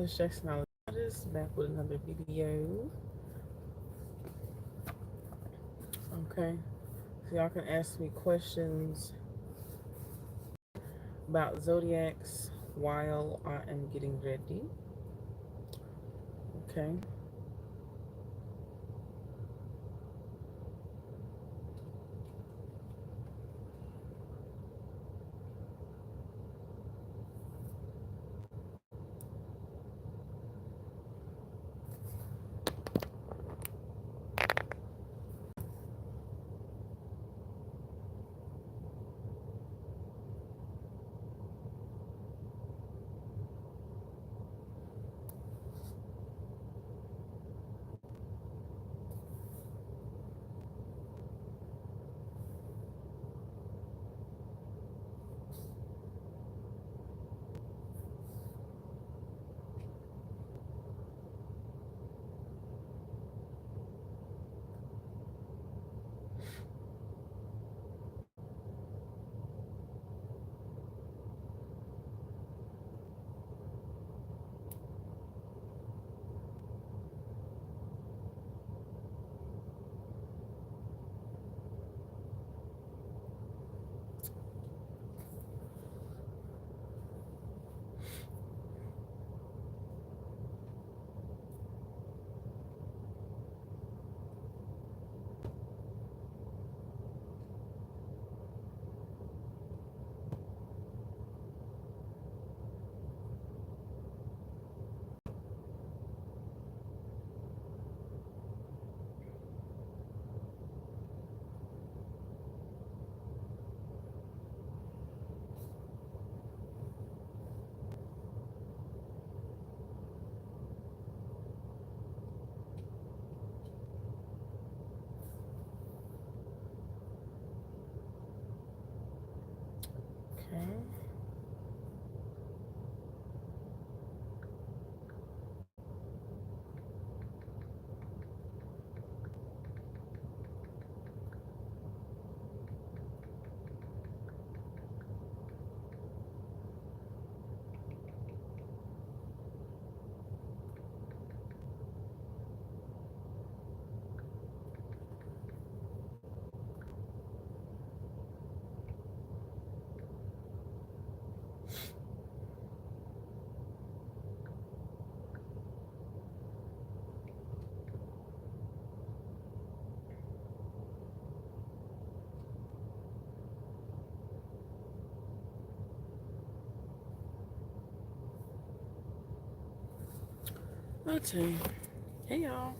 Miss Jackson. Just back with another video. Okay, so y'all can ask me questions about zodiacs while I am getting ready. Okay. Okay. Okay. Hey y'all.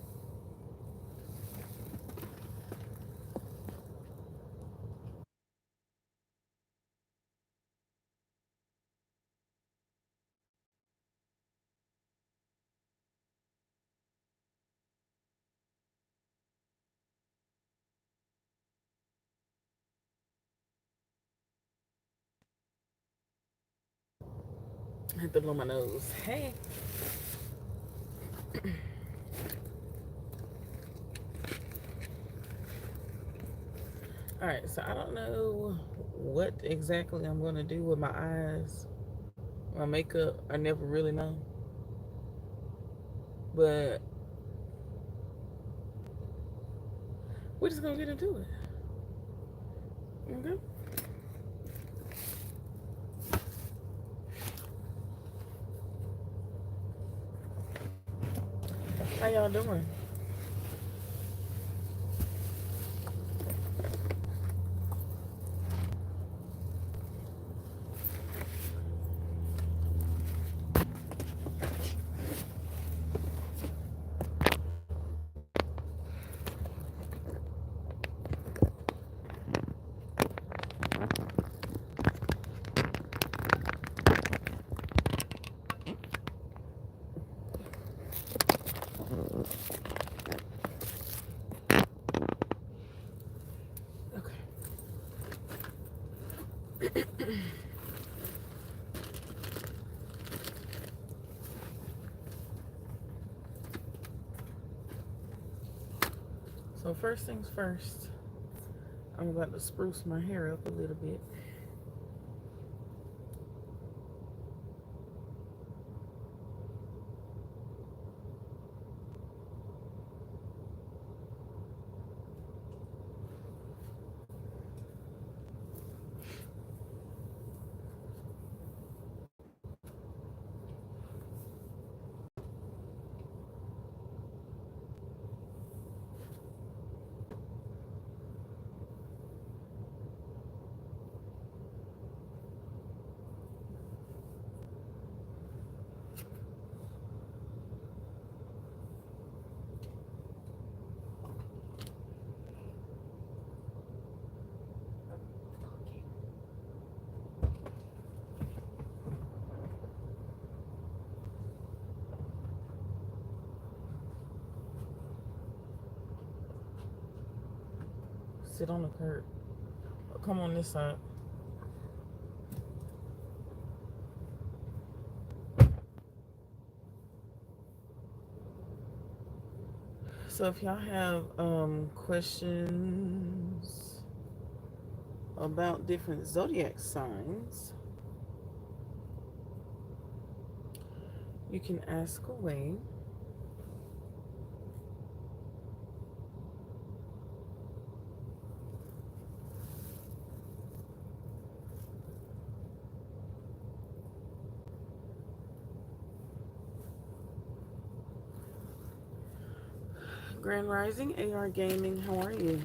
I had to blow my nose. Hey. Alright, so I don't know what exactly I'm going to do with my eyes, my makeup. I never really know. But we're just going to get into it. Okay? How y'all doing? So first things first, I'm about to spruce my hair up a little bit. sit on the curb. Come on this side. So if y'all have questions about different zodiac signs, you can ask away. Grand Rising, AR Gaming, how are you?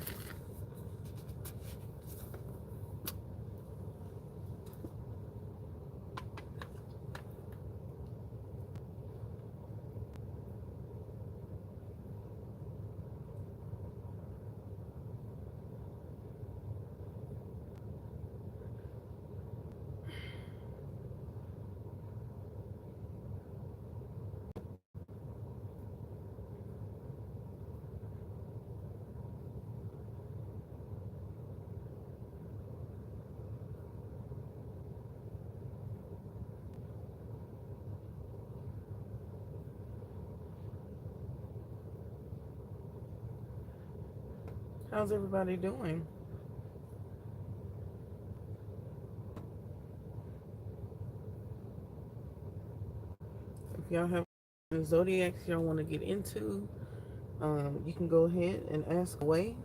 How's everybody doing? If y'all have zodiacs y'all want to get into, you can go ahead and ask away.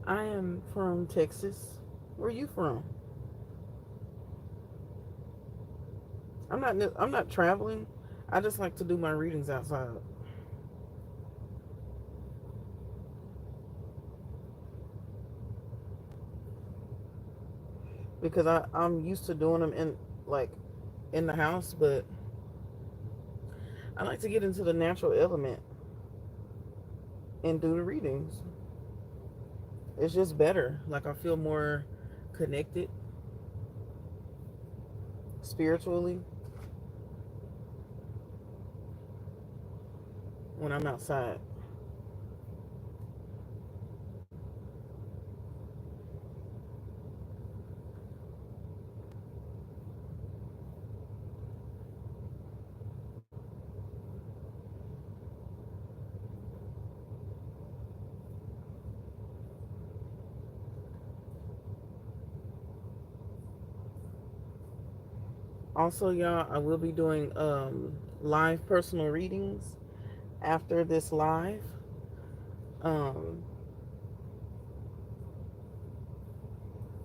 I am from Texas. Where are you from? I'm not traveling. I just like to do my readings outside. Because I'm used to doing them in the house, but I like to get into the natural element and do the readings. It's just better. Like I feel more connected spiritually when I'm outside. Also, y'all, I will be doing live personal readings after this live. Um,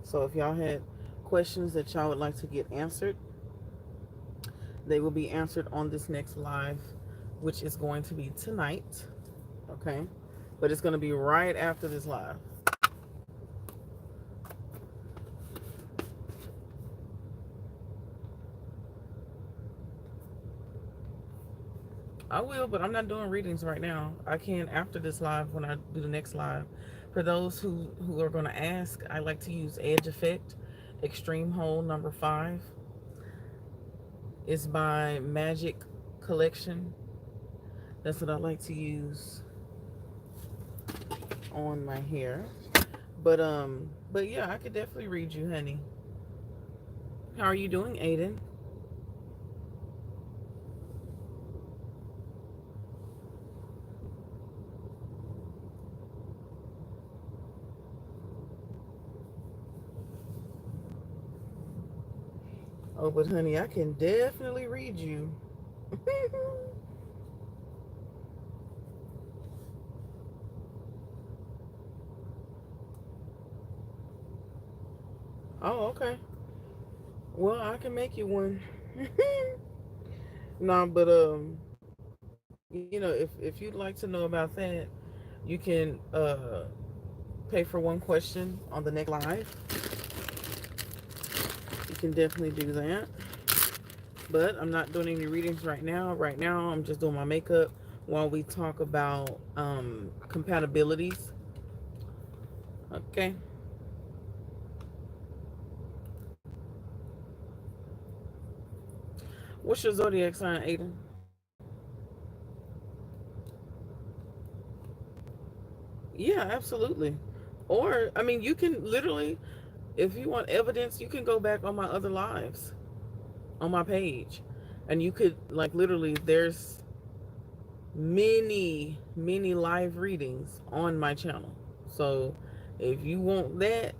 so if y'all had questions that y'all would like to get answered, they will be answered on this next live, which is going to be tonight. Okay? But it's going to be right after this live. I will, but I'm not doing readings right now. I can after this live when I do the next live. For those who are going to ask, I like to use Edge Effect, Extreme Hole number 5. It's by Magic Collection. That's what I like to use on my hair. But yeah, I could definitely read you, honey. How are you doing, Aiden? Oh, but honey, I can definitely read you. Oh, okay. Well, I can make you one. No, but you know, if you'd like to know about that, you can pay for one question on the next live. You can definitely do that. But I'm not doing any readings right now. Right now, I'm just doing my makeup, while we talk about compatibilities. Okay. What's your zodiac sign, Aiden? Yeah, absolutely. Or, I mean, you can literally, if you want evidence, you can go back on my other lives on my page. And you could, like, literally, there's many live readings on my channel. So if you want that,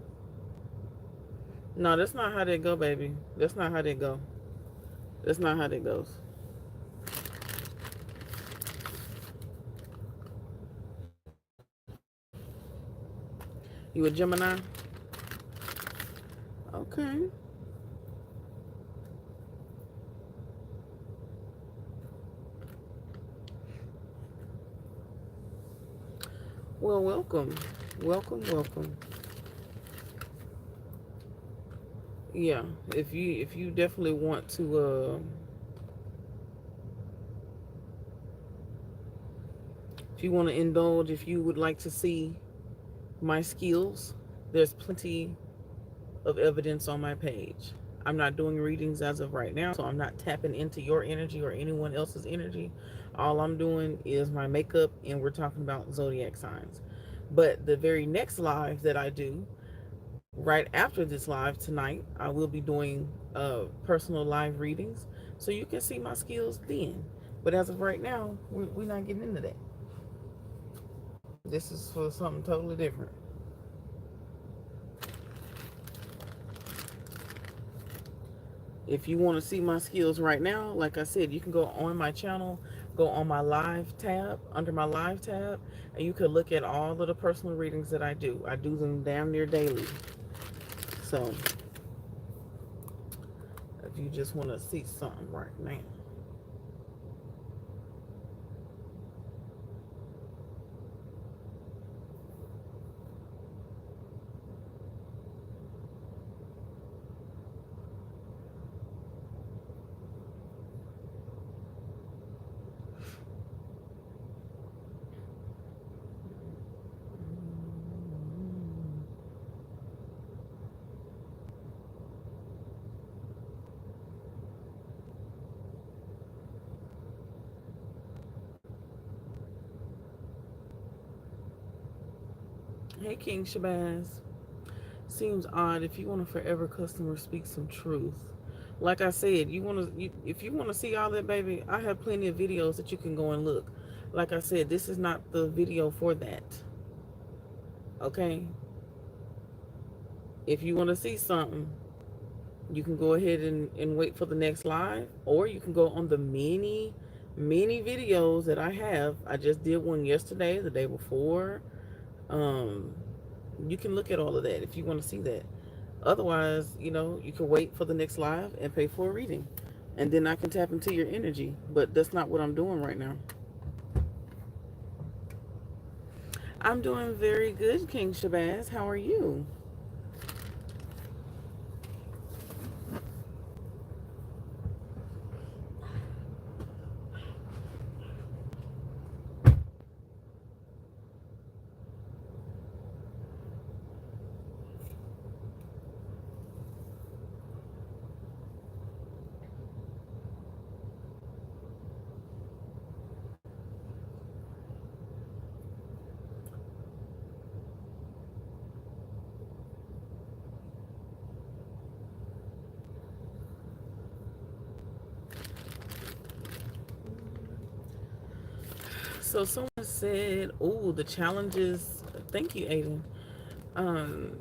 no, that's not how they go, baby. That's not how they go. That's not how that goes. You a Gemini? Okay. Well, welcome. Welcome. Yeah. If you definitely want to if you want to indulge, if you would like to see my skills, there's plenty of evidence on my page. I'm not doing readings as of right now, so I'm not tapping into your energy or anyone else's energy. All I'm doing is my makeup, and we're talking about zodiac signs. But the very next live that I do, right after this live tonight, I will be doing personal live readings, so you can see my skills then. But as of right now, we're not getting into that. This is for something totally different. If you want to see my skills right now, like I said, you can go on my channel, go on my live tab, under my live tab, and you can look at all of the personal readings that I do. I do them damn near daily. So if you just want to see something right now. Hey, King Shabazz. Seems odd if you want a forever customer speak some truth. Like I said, if you want to see all that, baby, I have plenty of videos that you can go and look. Like I said, this is not the video for that. Okay? If you want to see something, you can go ahead and wait for the next live, or you can go on the many videos that I have. I just did one yesterday, the day before. Um, you can look at all of that if you want to see that. Otherwise, you can wait for the next live and pay for a reading. And then I can tap into your energy. But that's not what I'm doing right now. I'm doing very good, King Shabazz. How are you? So someone said, "Oh, the challenges." Thank you, Aiden. Um,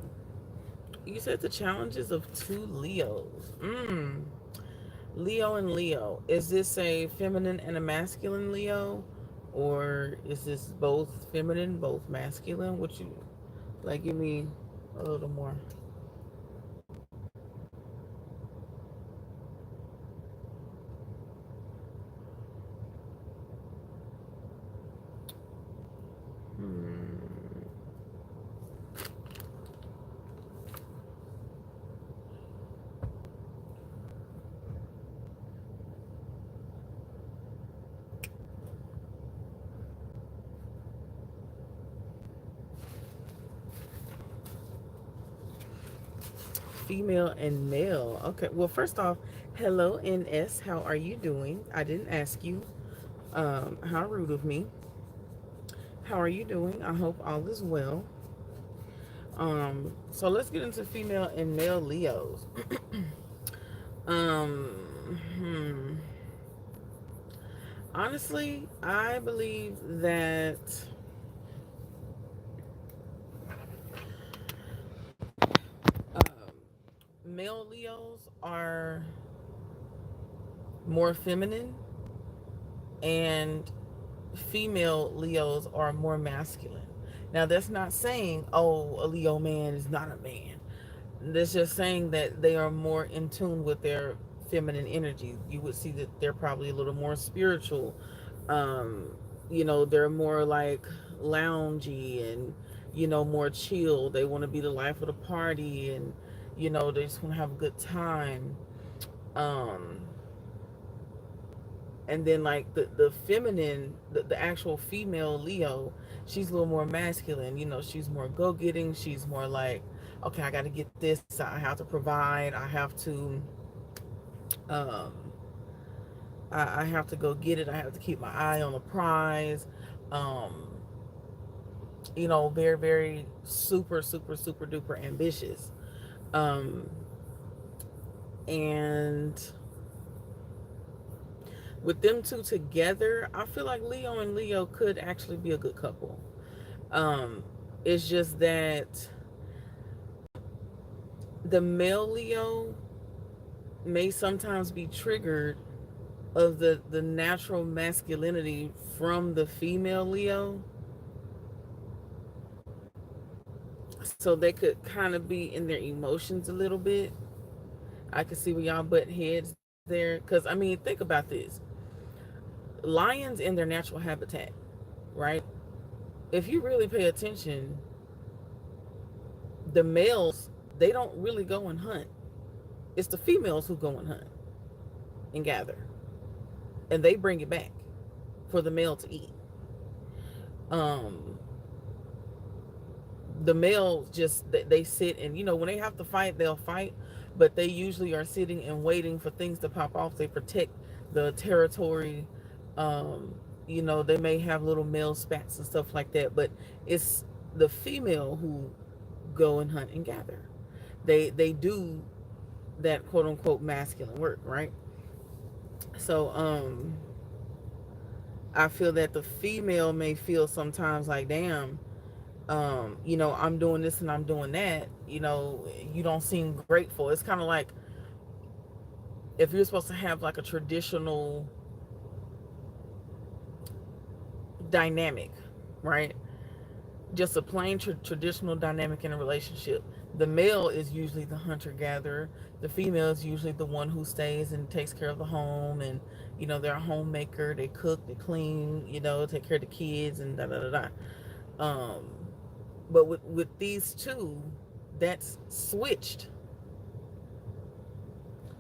you said the challenges of two Leos. Leo and Leo. Is this a feminine and a masculine Leo, or is this both feminine, both masculine? Would you like give me a little more? Hmm. female and male. Okay, well, first off, hello, NS. How are you doing? I didn't ask you. How rude of me. How are you doing? I hope all is well. So let's get into female and male Leos. Hmm. Honestly, I believe that male Leos are more feminine and female Leos are more masculine. Now, that's not saying, oh, a Leo man is not a man. That's just saying that they are more in tune with their feminine energy. You would see that they're probably a little more spiritual. Um, they're more like loungy and, more chill. They want to be the life of the party and, they just want to have a good time. Um, and then like the feminine, the actual female Leo, she's a little more masculine. She's more go-getting. She's more like, okay, I got to get this, I have to provide, I have to um I have to go get it, I have to keep my eye on the prize. um very, very super, super, super duper ambitious. um and with them two together, I feel like Leo and Leo could actually be a good couple. um it's just that the male Leo may sometimes be triggered of the natural masculinity from the female Leo, so they could kind of be in their emotions a little bit. I can see where y'all butt heads there, because I mean, think about this: lions in their natural habitat, right? If you really pay attention, the males, they don't really go and hunt. It's the females who go and hunt and gather, and they bring it back for the male to eat. um the males just, they sit, and when they have to fight, they'll fight, but they usually are sitting and waiting for things to pop off. They protect the territory. They may have little male spats and stuff like that, but it's the female who go and hunt and gather. They do that quote unquote masculine work, right? So I feel that the female may feel sometimes like, damn, I'm doing this and I'm doing that, you don't seem grateful. It's kind of like if you're supposed to have like a traditional dynamic, right? Just a plain traditional dynamic in a relationship. The male is usually the hunter gatherer. The female is usually the one who stays and takes care of the home, and they're a homemaker. They cook, they clean, take care of the kids, and da da da da. But with these two, that's switched.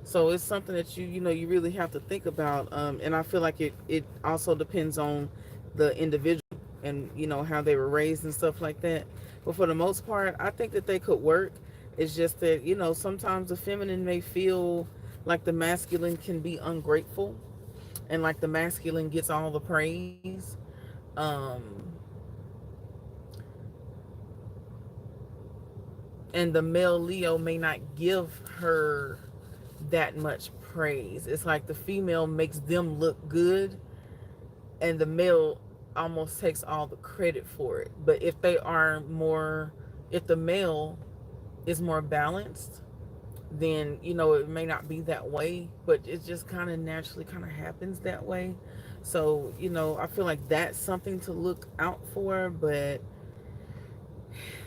So it's something that you really have to think about. And I feel like it also depends on the individual and how they were raised and stuff like that. But for the most part, I think that they could work. It's just that sometimes the feminine may feel like the masculine can be ungrateful, and like the masculine gets all the praise. Um, and the male Leo may not give her that much praise. It's like the female makes them look good, and the male almost takes all the credit for it. But if the male is more balanced, then it may not be that way, but it just kind of naturally kind of happens that way. So I feel like that's something to look out for. But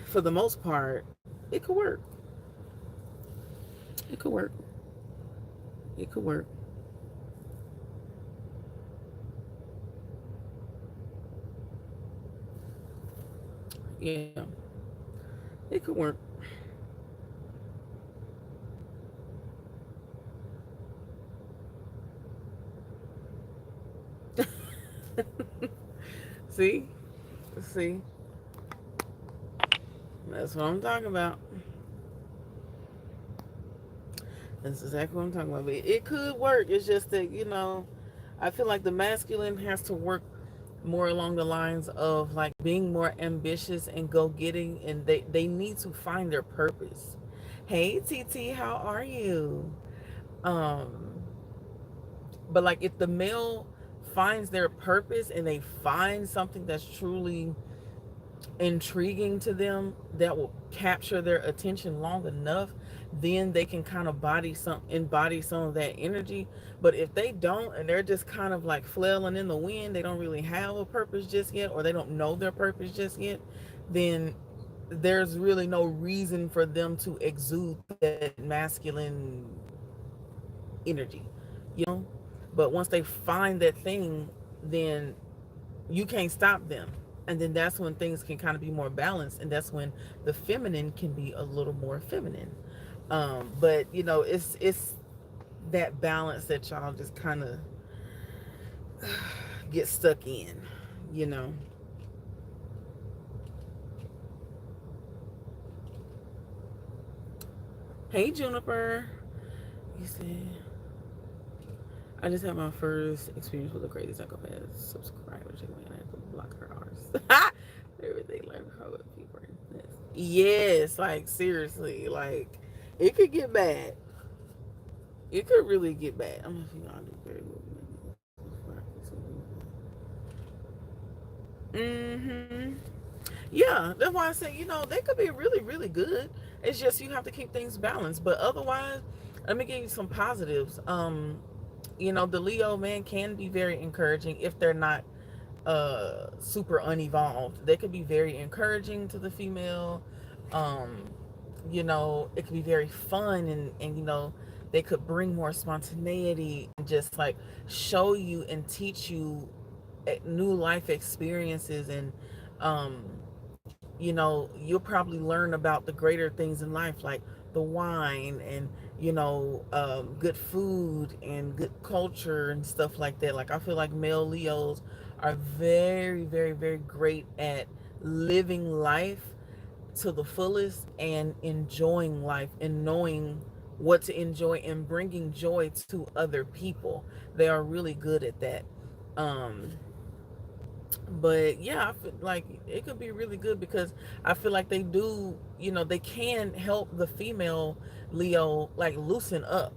for the most part, it could work. It could work. It could work. Yeah, it could work. See, see, that's what I'm talking about. That's exactly what I'm talking about. But it could work. It's just that, I feel like the masculine has to work more along the lines of like being more ambitious and go getting, and they need to find their purpose. Hey TT, how are you? Um but like if the male finds their purpose and they find something that's truly intriguing to them that will capture their attention long enough, then they can kind of embody some of that energy. But if they don't, and they're just kind of like flailing in the wind, they don't really have a purpose just yet, or they don't know their purpose just yet, then there's really no reason for them to exude that masculine energy, you know. But once they find that thing, then you can't stop them, and then that's when things can kind of be more balanced, and that's when the feminine can be a little more feminine. But it's that balance that y'all just kind of get stuck in, you know. Hey Juniper, you said I just had my first experience with a crazy psychopath subscriber. Check me out. I have to block her ours. Everything like how people are in this. Yes, like seriously, like it could get bad. It could really get bad. I'm not feeling do very well. Mm-hmm. Yeah, that's why I say, they could be really, really good. It's just you have to keep things balanced. But otherwise, let me give you some positives. The Leo man can be very encouraging if they're not super unevolved. They could be very encouraging to the female. Um, it could be very fun, and they could bring more spontaneity and just like show you and teach you new life experiences, and um you'll probably learn about the greater things in life, like the wine, and good food and good culture and stuff like that. Like I feel like male Leos are very, very, very great at living life to the fullest and enjoying life and knowing what to enjoy and bringing joy to other people. They are really good at that. um but yeah, I feel like it could be really good because I feel like they do, they can help the female Leo like loosen up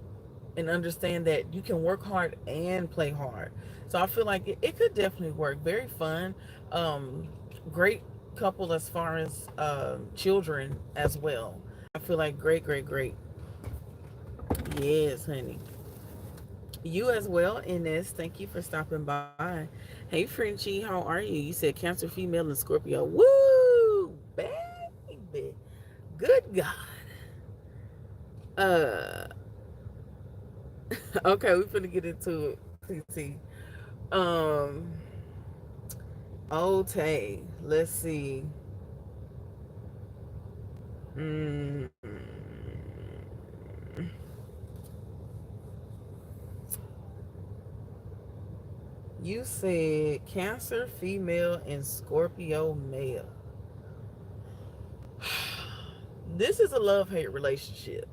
and understand that you can work hard and play hard. So I feel like it could definitely work. Very fun. Great couple as far as children as well. I feel like great, great, great. Yes, honey. You as well, Ines. Thank you for stopping by. Hey, Frenchie, how are you? You said Cancer female and Scorpio. Woo! Baby. Good God. Uh, okay, we're finna get into it, TT. Um, okay, let's see. Mm. You said Cancer female and Scorpio male. This is a love-hate relationship,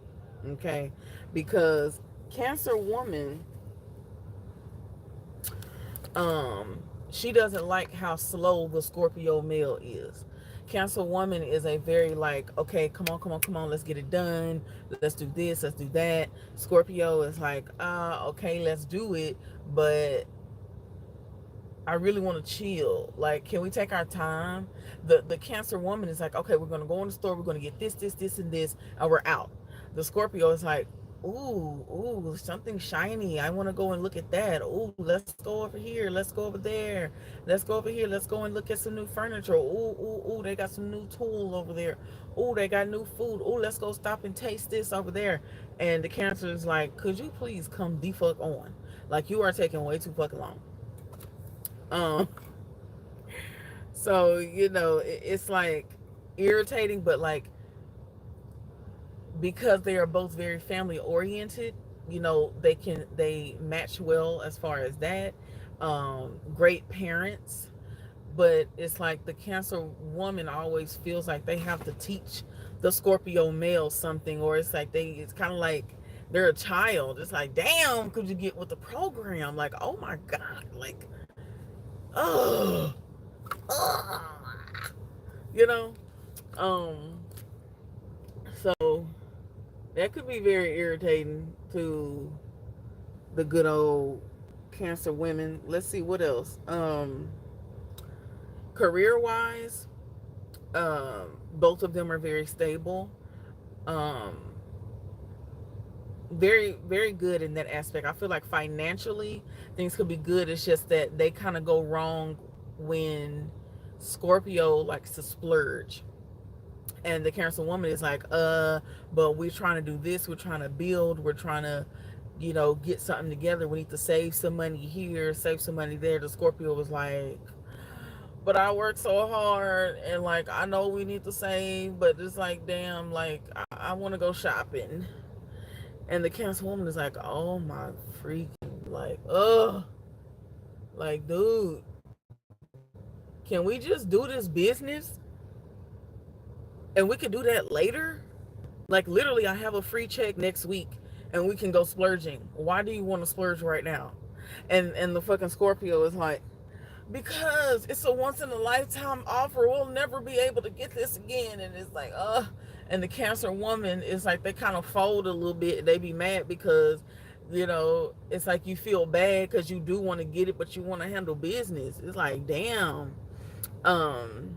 okay? Because Cancer woman, she doesn't like how slow the Scorpio male is. Cancer woman is a very like, okay, come on, come on, come on, let's get it done. Let's do this, let's do that. Scorpio is like, okay, let's do it, but I really want to chill. Like, can we take our time? The Cancer woman is like, okay, we're gonna go in the store, we're gonna get this, and this, and we're out. The Scorpio is like, ooh, something shiny. I want to go and look at that. Ooh, let's go over here. Let's go over there. Let's go over here. Let's go and look at some new furniture. Ooh, they got some new tools over there. Ooh, they got new food. Ooh, let's go stop and taste this over there. And the Cancer is like, could you please come the fuck on? Like, you are taking way too fucking long. Um, so it's like irritating, but like because they are both very family oriented, they match well as far as that. Great parents, but it's like the Cancer woman always feels like they have to teach the Scorpio male something, or it's like it's kind of like they're a child. It's like, damn, could you get with the program? Like, oh my God, like, oh, you know. Um, so that could be very irritating to the good old Cancer women. Let's see what else. Career wise, both of them are very stable. Um, very, very good in that aspect. I feel like financially things could be good. It's just that they kind of go wrong when Scorpio likes to splurge. And the Cancer woman is like, but we're trying to do this, we're trying to build, we're trying to, get something together. We need to save some money here, save some money there. The Scorpio was like, but I work so hard and like I know we need to save, but it's like, damn, like I want to go shopping. And the Cancer woman is like, oh my freaking, like, like, dude, can we just do this business and we could do that later? Like, literally, I have a free check next week and we can go splurging. Why do you want to splurge right now? And the fucking Scorpio is like, because it's a once in a lifetime offer. We'll never be able to get this again. And it's like, and the Cancer woman is like, they kind of fold a little bit. They be mad because, it's like you feel bad because you do want to get it, but you want to handle business. It's like, damn. Um,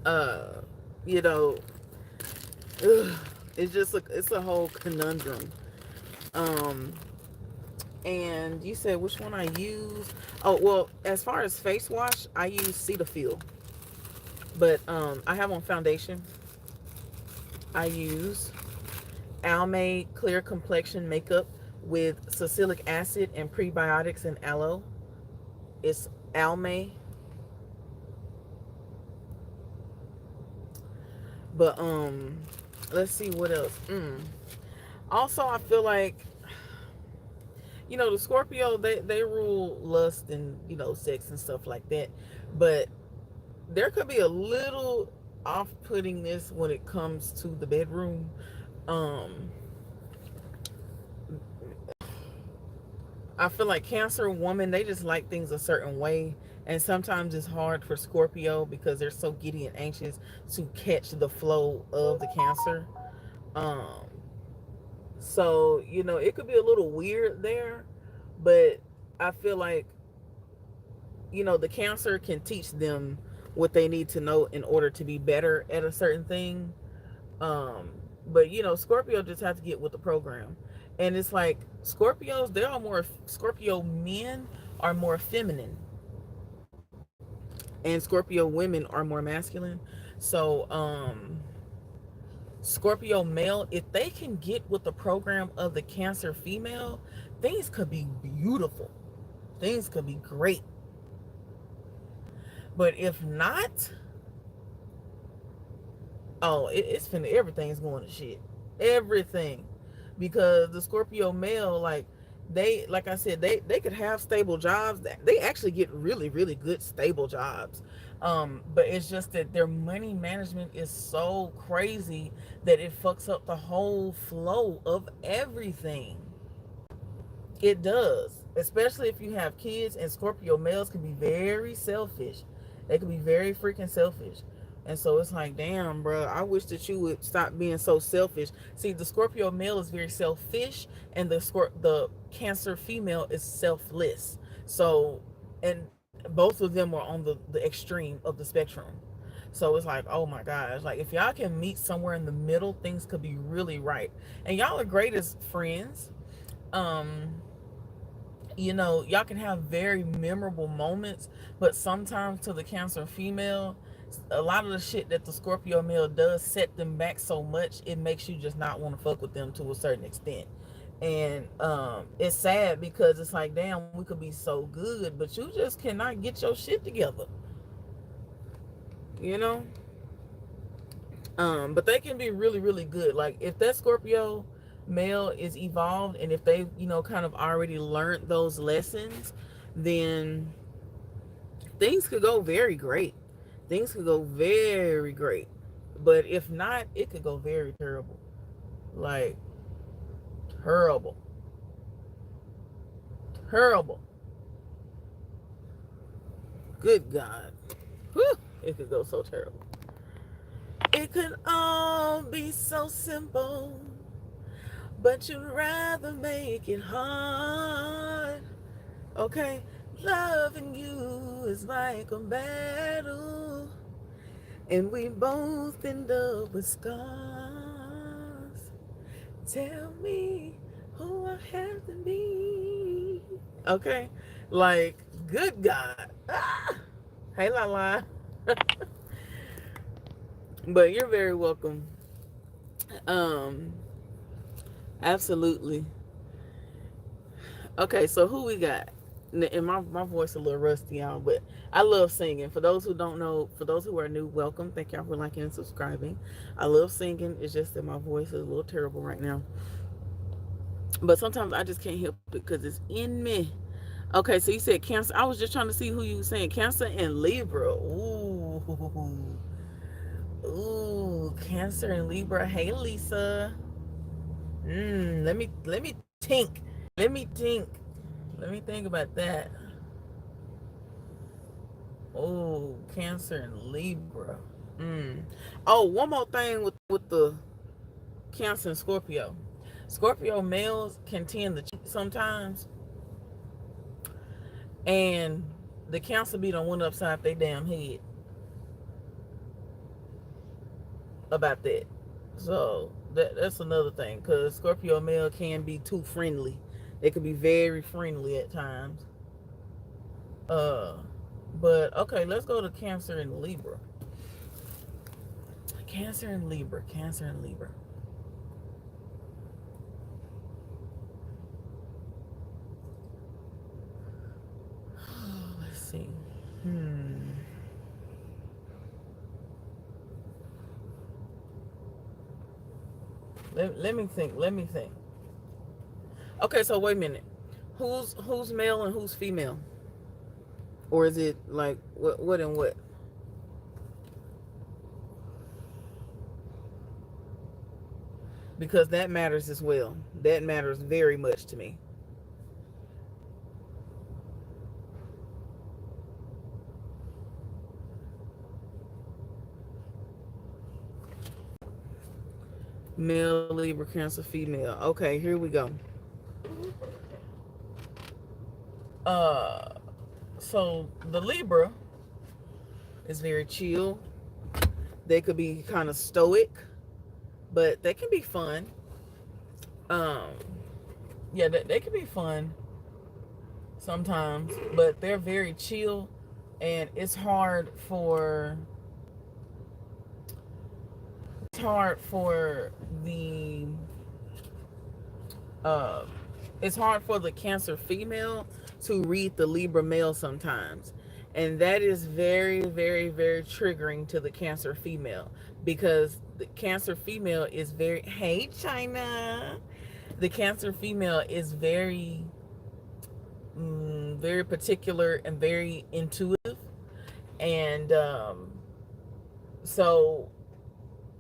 uh, you know, ugh, it's a whole conundrum. Um, and you said which one I use? Oh, well, as far as face wash, I use Cetaphil. But I have on foundation. I use Almay Clear Complexion Makeup with salicylic acid and prebiotics and aloe. It's Almay. But let's see what else. Also, I feel like, the Scorpio, they rule lust and, sex and stuff like that. But there could be a little off-puttingness when it comes to the bedroom. I feel like Cancer woman, they just like things a certain way. And sometimes it's hard for Scorpio because they're so giddy and anxious to catch the flow of the Cancer. Um, so, it could be a little weird there, but I feel like, the Cancer can teach them what they need to know in order to be better at a certain thing. Um, but Scorpio just have to get with the program. And it's like Scorpios, they are more Scorpio men are more feminine and Scorpio women are more masculine. So Scorpio male, if they can get with the program of the Cancer female, things could be beautiful. Things could be great. But if not, it's finna, everything's going to shit. Everything. Because the Scorpio male, like I said, they could have stable jobs. They actually get really, really good stable jobs. But it's just that their money management is so crazy that it fucks up the whole flow of everything. It does. Especially if you have kids, and Scorpio males can be very selfish. They can be very freaking selfish. And so it's like, damn, bro, I wish that you would stop being so selfish. See, the Scorpio male is very selfish, and the Cancer female is selfless. So, and both of them are on the extreme of the spectrum. So it's like, oh my gosh, like if y'all can meet somewhere in the middle, things could be really right. And y'all are great as friends. Um, y'all can have very memorable moments, but sometimes to the Cancer female, a lot of the shit that the Scorpio male does set them back so much, it makes you just not want to fuck with them to a certain extent. And it's sad because it's like, damn, we could be so good, but you just cannot get your shit together. You know? But they can be really, really good. Like if that Scorpio male is evolved, and if they, kind of already learned those lessons, then things could go very great. Things could go very great. But if not, it could go very terrible. Like, terrible. Terrible. Good God. Whew. It could go so terrible. It could all be so simple, but you'd rather make it hard. Okay? Loving you is like a battle, and we both end up with scars. Tell me who I have to be. Okay? Like, good God. Ah! Hey, Lala. But you're very welcome. Um, Absolutely. Okay, so who we got? And my voice a little rusty, y'all, but I love singing. For those who don't know, for those who are new, welcome. Thank y'all for liking and subscribing. I love singing. It's just that my voice is a little terrible right now. But sometimes I just can't help it because it's in me. Okay, so you said Cancer. I was just trying to see who you were saying. Cancer and Libra. Ooh, Cancer and Libra. Hey, Lisa. Let me think. Let me think. Let me think about that. Oh, Cancer and Libra. Oh, one more thing with the Cancer and Scorpio. Scorpio males can tend to cheat sometimes, and the Cancer be done went upside their damn head about that. So that's another thing, because Scorpio male can be too friendly. They can be very friendly at times. Uh, but okay, let's go to Cancer and Libra. Cancer and Libra. Cancer and Libra. Let's see. Let me think. Let me think. Okay, so wait a minute. Who's male and who's female? Or is it like what and what? Because that matters as well. That matters very much to me. Male, Libra, Cancer, female. Okay, here we go. Uh, so the Libra is very chill. They could be kind of stoic, but they can be fun. Um, yeah, they can be fun sometimes, but they're very chill, and it's hard for the uh, it's hard for the Cancer female to read the Libra male sometimes. And that is very, very, very triggering to the Cancer female, because the Cancer female is very, hey, China. The Cancer female is very, very particular and very intuitive. And so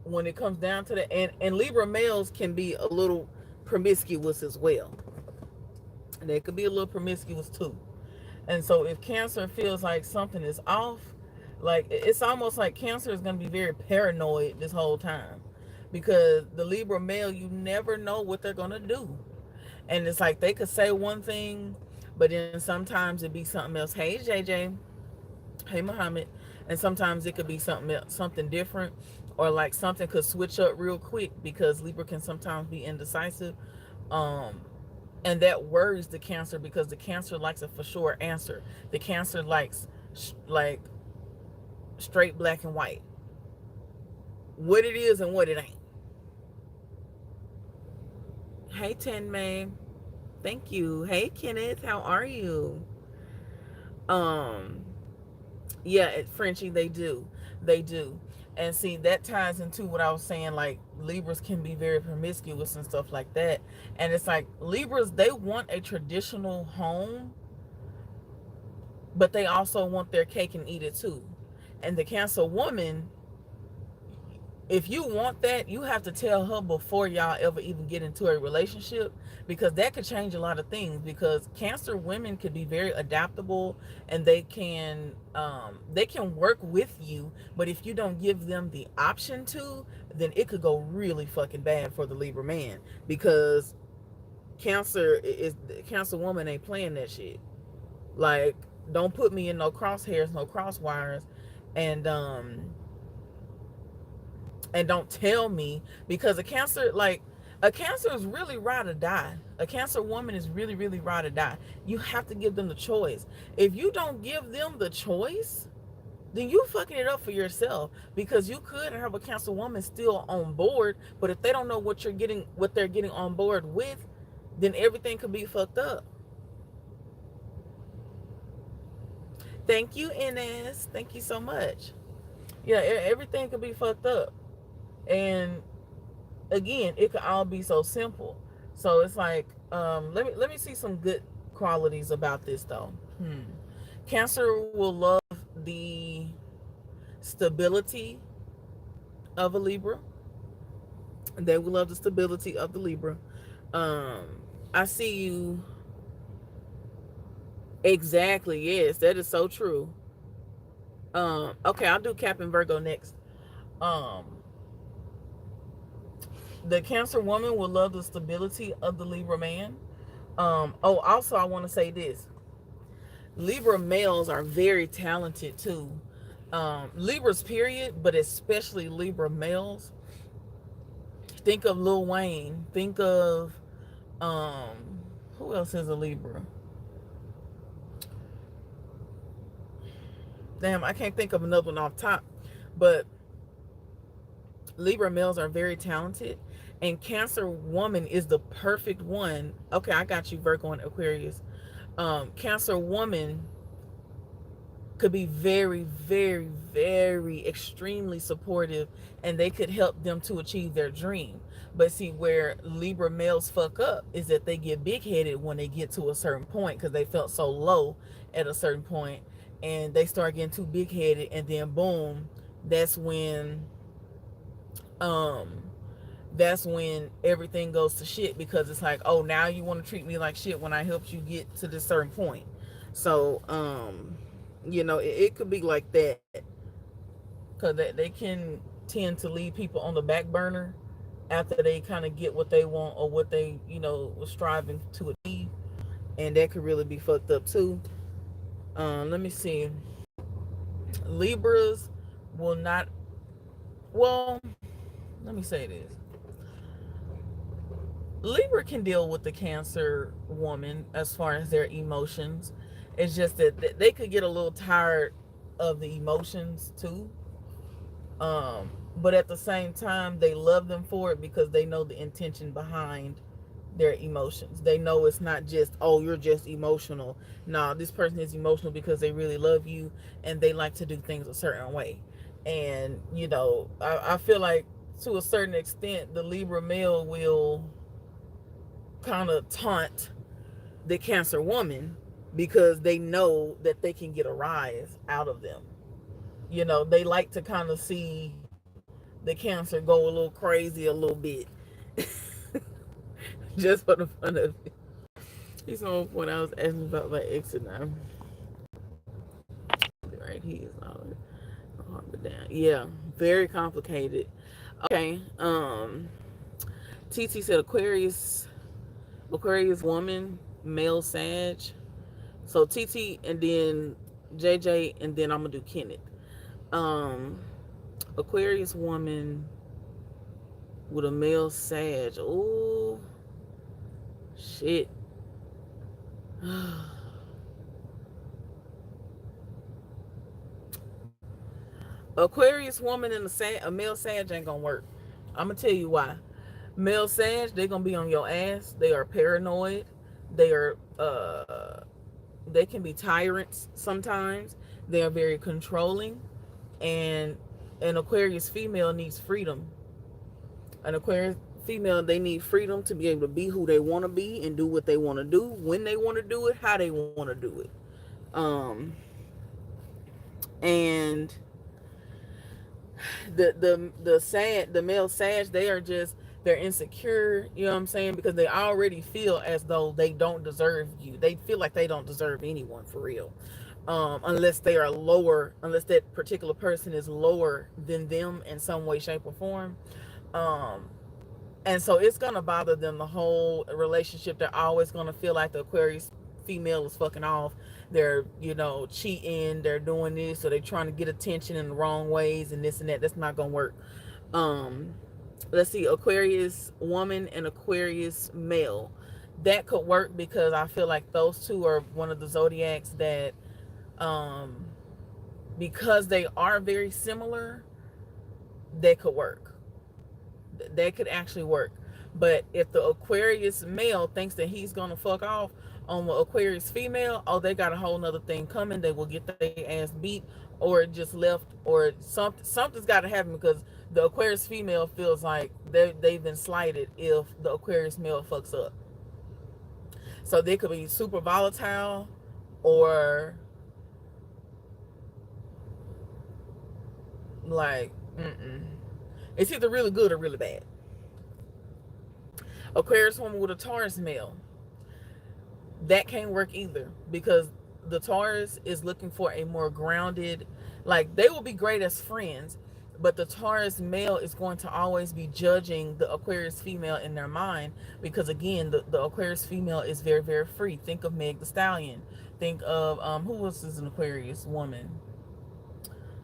when it comes down to that, and Libra males can be a little promiscuous as well. They could be a little promiscuous too. And so if Cancer feels like something is off, like it's almost like Cancer is going to be very paranoid this whole time, because the Libra male, you never know what they're going to do. And it's like they could say one thing, but then sometimes it'd be something else. Hey, JJ. Hey, Muhammad. And sometimes it could be something else, something different, or like something could switch up real quick, because Libra can sometimes be indecisive. Um, and that worries the Cancer, because the Cancer likes a for sure answer. The Cancer likes like straight black and white, what it is and what it ain't. Hey, Ten May, thank you. Hey, Kenneth, how are you? Um, yeah, Frenchie, they do. And see, that ties into what I was saying, like Libras can be very promiscuous and stuff like that. And it's like Libras, they want a traditional home, but they also want their cake and eat it too. And the Cancer woman if you want that, you have to tell her before y'all ever even get into a relationship, because that could change a lot of things. Because Cancer women could be very adaptable, and they can work with you, but if you don't give them the option to, then it could go really fucking bad for the Libra man, because Cancer woman ain't playing that shit. Like, don't put me in no crosshairs, no crosswires, and don't tell me, because a Cancer is really ride or die. A Cancer woman is really, really ride or die. You have to give them the choice. If you don't give them the choice, then you fucking it up for yourself, because you could have a Cancer woman still on board, but if they don't know what they're getting on board with, then everything could be fucked up. Thank you, Ines. Thank you so much. Yeah, everything could be fucked up. And again, it could all be so simple. So it's like, let me see some good qualities about this though. Cancer will love the stability of a Libra. They will love the stability of the Libra. I see you. Exactly. Yes, that is so true. Okay, I'll do Cap and Virgo next. Um, the Cancer woman will love the stability of the Libra man. Also, I want to say this: Libra males are very talented too. Libras, period, but especially Libra males. Think of Lil Wayne. Think of who else is a Libra? Damn, I can't think of another one off top. But Libra males are very talented, and Cancer woman is the perfect one. Okay, I got you, Virgo and Aquarius. Cancer woman could be very, very, very extremely supportive, and they could help them to achieve their dream. But see, where Libra males fuck up is that they get big headed when they get to a certain point, because they felt so low at a certain point, and they start getting too big headed, and then boom, that's when um that's when everything goes to shit, because it's like, oh, now you want to treat me like shit when I helped you get to this certain point. So it could be like that, because they can tend to leave people on the back burner after they kind of get what they want, or what they was striving to achieve, and that could really be fucked up too. Let me see. Libras will not, well, let me say this. Libra can deal with the Cancer woman as far as their emotions. It's just that they could get a little tired of the emotions too. But at the same time, they love them for it, because they know the intention behind their emotions. They know it's not just, oh, you're just emotional. Nah, this person is emotional because they really love you, and they like to do things a certain way. And I feel like, to a certain extent, the Libra male will kind of taunt the Cancer woman, because they know that they can get a rise out of them. They like to kind of see the Cancer go a little crazy a little bit. Just for the fun of it. He's on when I was asking about my ex, and I'm right. He is all down. Yeah, very complicated. Okay. TT said Aquarius woman, male Sag. So TT, and then JJ, and then I'm gonna do Kenneth. Aquarius woman with a male Sag. Oh shit. Aquarius woman and a male Sag ain't gonna work. I'm gonna tell you why. Male Sag, they're gonna be on your ass. They are paranoid. They are they can be tyrants sometimes. They are very controlling, and an Aquarius female needs freedom. An Aquarius female, they need freedom to be able to be who they want to be, and do what they want to do, when they want to do it, how they want to do it. And the male Sag, they're insecure, you know what I'm saying? Because they already feel as though they don't deserve you. They feel like they don't deserve anyone for real. Unless they are lower, unless that particular person is lower than them in some way, shape, or form. Um, and so it's gonna bother them the whole relationship. They're always gonna feel like the Aquarius female is fucking off. They're, cheating, they're doing this, so they're trying to get attention in the wrong ways and this and that. That's not gonna work. um let's see, Aquarius woman and Aquarius male, that could work because I feel like those two are one of the zodiacs that, um because they are very similar, they could work. They could actually work. But if the Aquarius male thinks that he's gonna fuck off on the Aquarius female, oh, they got a whole nother thing coming. They will get their ass beat, or just left, or something's got to happen, because the Aquarius female feels like they've been slighted if the Aquarius male fucks up. So they could be super volatile, or like, it's either really good or really bad. Aquarius woman with a Taurus male, that can't work either, because the Taurus is looking for a more grounded, like, they will be great as friends, but the Taurus male is going to always be judging the Aquarius female in their mind, because again, the Aquarius female is very, very free. Think of Meg the Stallion. Think of who else is an Aquarius woman?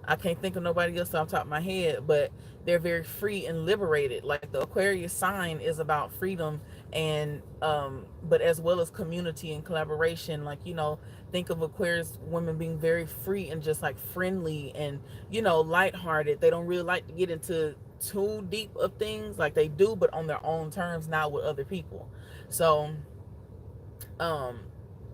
I can't think of nobody else off the top of my head, but they're very free and liberated. Like, the Aquarius sign is about freedom, and but as well as community and collaboration. Like, think of Aquarius women being very free and just like friendly and, lighthearted. They don't really like to get into too deep of things, like they do, but on their own terms, not with other people. So um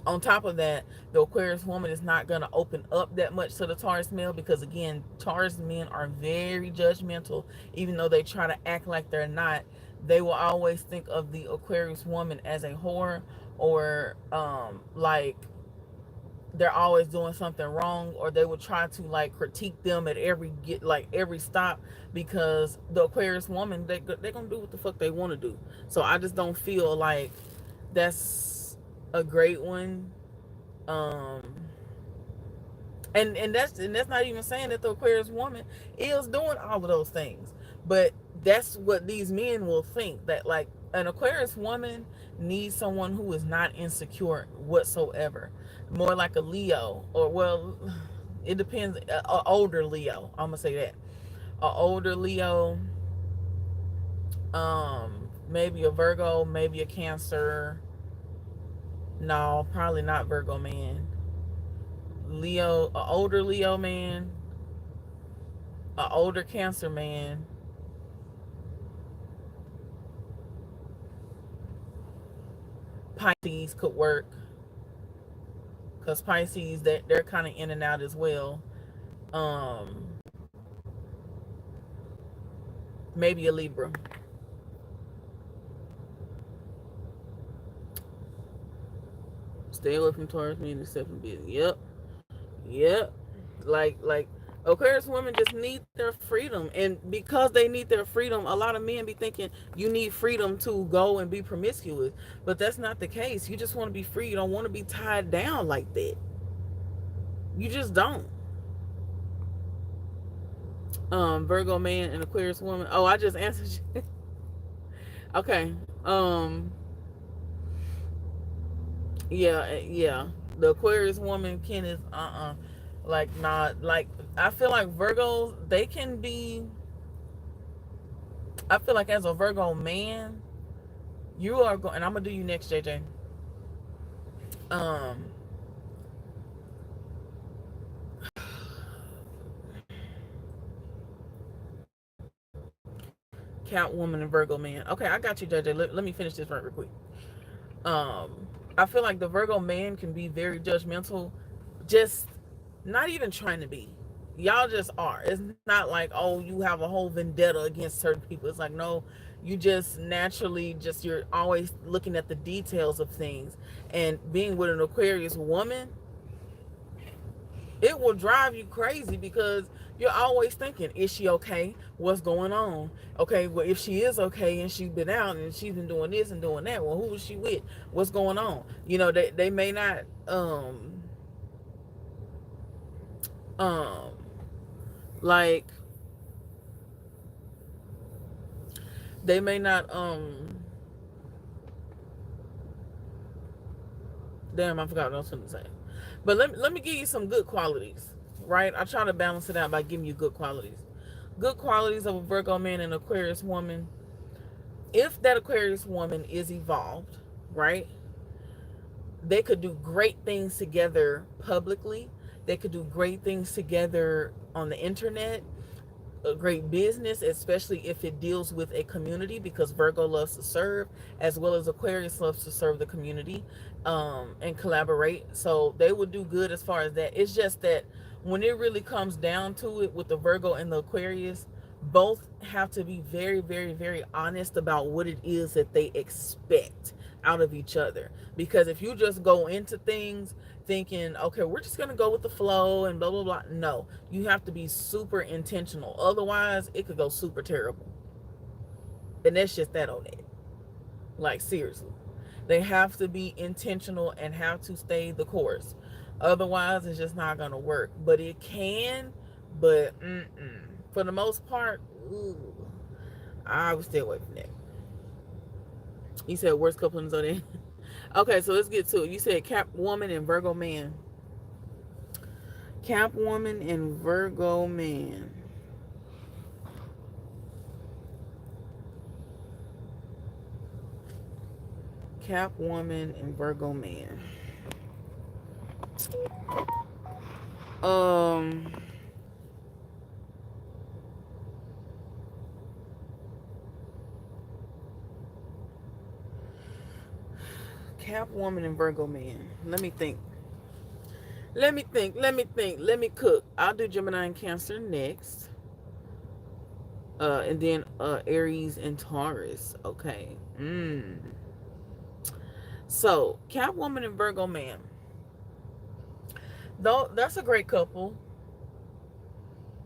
on top of that, the Aquarius woman is not going to open up that much to the Taurus male, because again, Taurus men are very judgmental. Even though they try to act like they're not, they will always think of the Aquarius woman as a whore, or like they're always doing something wrong, or they will try to like critique them at every stop, because the Aquarius woman, they're gonna do what the fuck they want to do. So I just don't feel like that's a great one. um and that's not even saying that the Aquarius woman is doing all of those things, but that's what these men will think, that like an Aquarius woman needs someone who is not insecure whatsoever, more like a Leo, or, well, it depends, a older Leo, I'm gonna say that, a older Leo, maybe a Virgo, maybe a Cancer. No, probably not Virgo man. Leo, an older Leo man, an older Cancer man. Pisces could work, because Pisces, they're kind of in and out as well. Um, Maybe a Libra. Stay away from Taurus men except for business. Yep. Like Aquarius women just need their freedom, and because they need their freedom, a lot of men be thinking you need freedom to go and be promiscuous, but that's not the case. You just want to be free. You don't want to be tied down like that. You just don't. Virgo man and Aquarius woman. Oh, I just answered you. Okay. Yeah. The Aquarius woman can is like, not like, I feel like Virgos, they can be, I feel like as a Virgo man, you are going, and I'm gonna do you next, JJ. Um Catwoman and Virgo man. Okay, I got you, JJ. Let me finish this right real quick. I feel like the Virgo man can be very judgmental, just not even trying to be. Y'all just are. It's not like, oh, you have a whole vendetta against certain people. It's like, no, you just naturally, you're always looking at the details of things. And being with an Aquarius woman, it will drive you crazy, because You're always thinking, is she okay? What's going on? Okay, well, if she is okay and she's been out and she's been doing this and doing that, well, who is she with? What's going on? You know, they may not um like they may not damn, I forgot what I was going to say. But let me give you some good qualities, right? I try to balance it out by giving you good qualities. Good qualities of a Virgo man and Aquarius woman. If that Aquarius woman is evolved, right? They could do great things together publicly. They could do great things together on the internet. A great business, especially if it deals with a community, because Virgo loves to serve, as well as Aquarius loves to serve the community, and collaborate. So they would do good as far as that. It's just that when it really comes down to it with the Virgo and the Aquarius, both have to be very, very, very honest about what it is that they expect out of each other. Because if you just go into things thinking, okay, we're just going to go with the flow and blah, blah, blah. No, you have to be super intentional. Otherwise, it could go super terrible. And that's just that on it. Like, seriously. They have to be intentional and have to stay the course. Otherwise, it's just not going to work. But it can, but for the most part, I would stay away from that. You said worst couple in the zodiac. Okay, so let's get to it. You said Cap woman and Virgo man. Cap woman and Virgo man. Cap woman and Virgo man. Cap woman and Virgo man. Let me think. Let me cook. I'll do Gemini and Cancer next. And then Aries and Taurus. Okay. So, Cap woman and Virgo man. Though that's a great couple.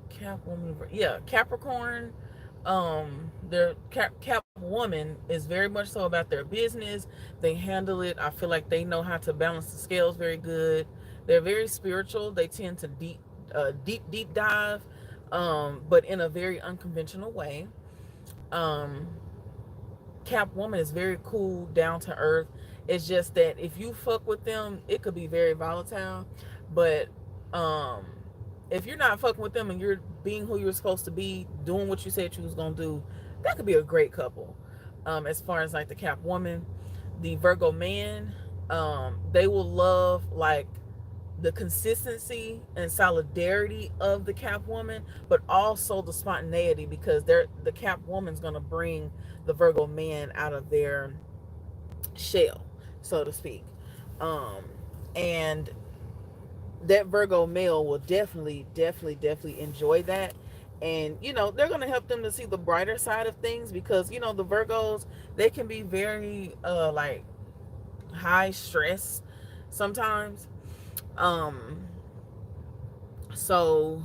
Cap woman, yeah, Capricorn. Their Cap woman is very much so about their business. They handle it. I feel like they know how to balance the scales very good. They're very spiritual. They tend to deep dive, but in a very unconventional way. Cap woman is very cool, down to earth. It's just that if you fuck with them, it could be very volatile. But if you're not fucking with them and you're being who you're supposed to be, doing what you said you was gonna do, that could be a great couple. As far as like the Cap woman, the Virgo man, they will love like the consistency and solidarity of the Cap woman, but also the spontaneity, because the Cap woman's gonna bring the Virgo man out of their shell, so to speak. And that Virgo male will definitely enjoy that. And they're going to help them to see the brighter side of things, because the Virgos, they can be very like high stress sometimes. So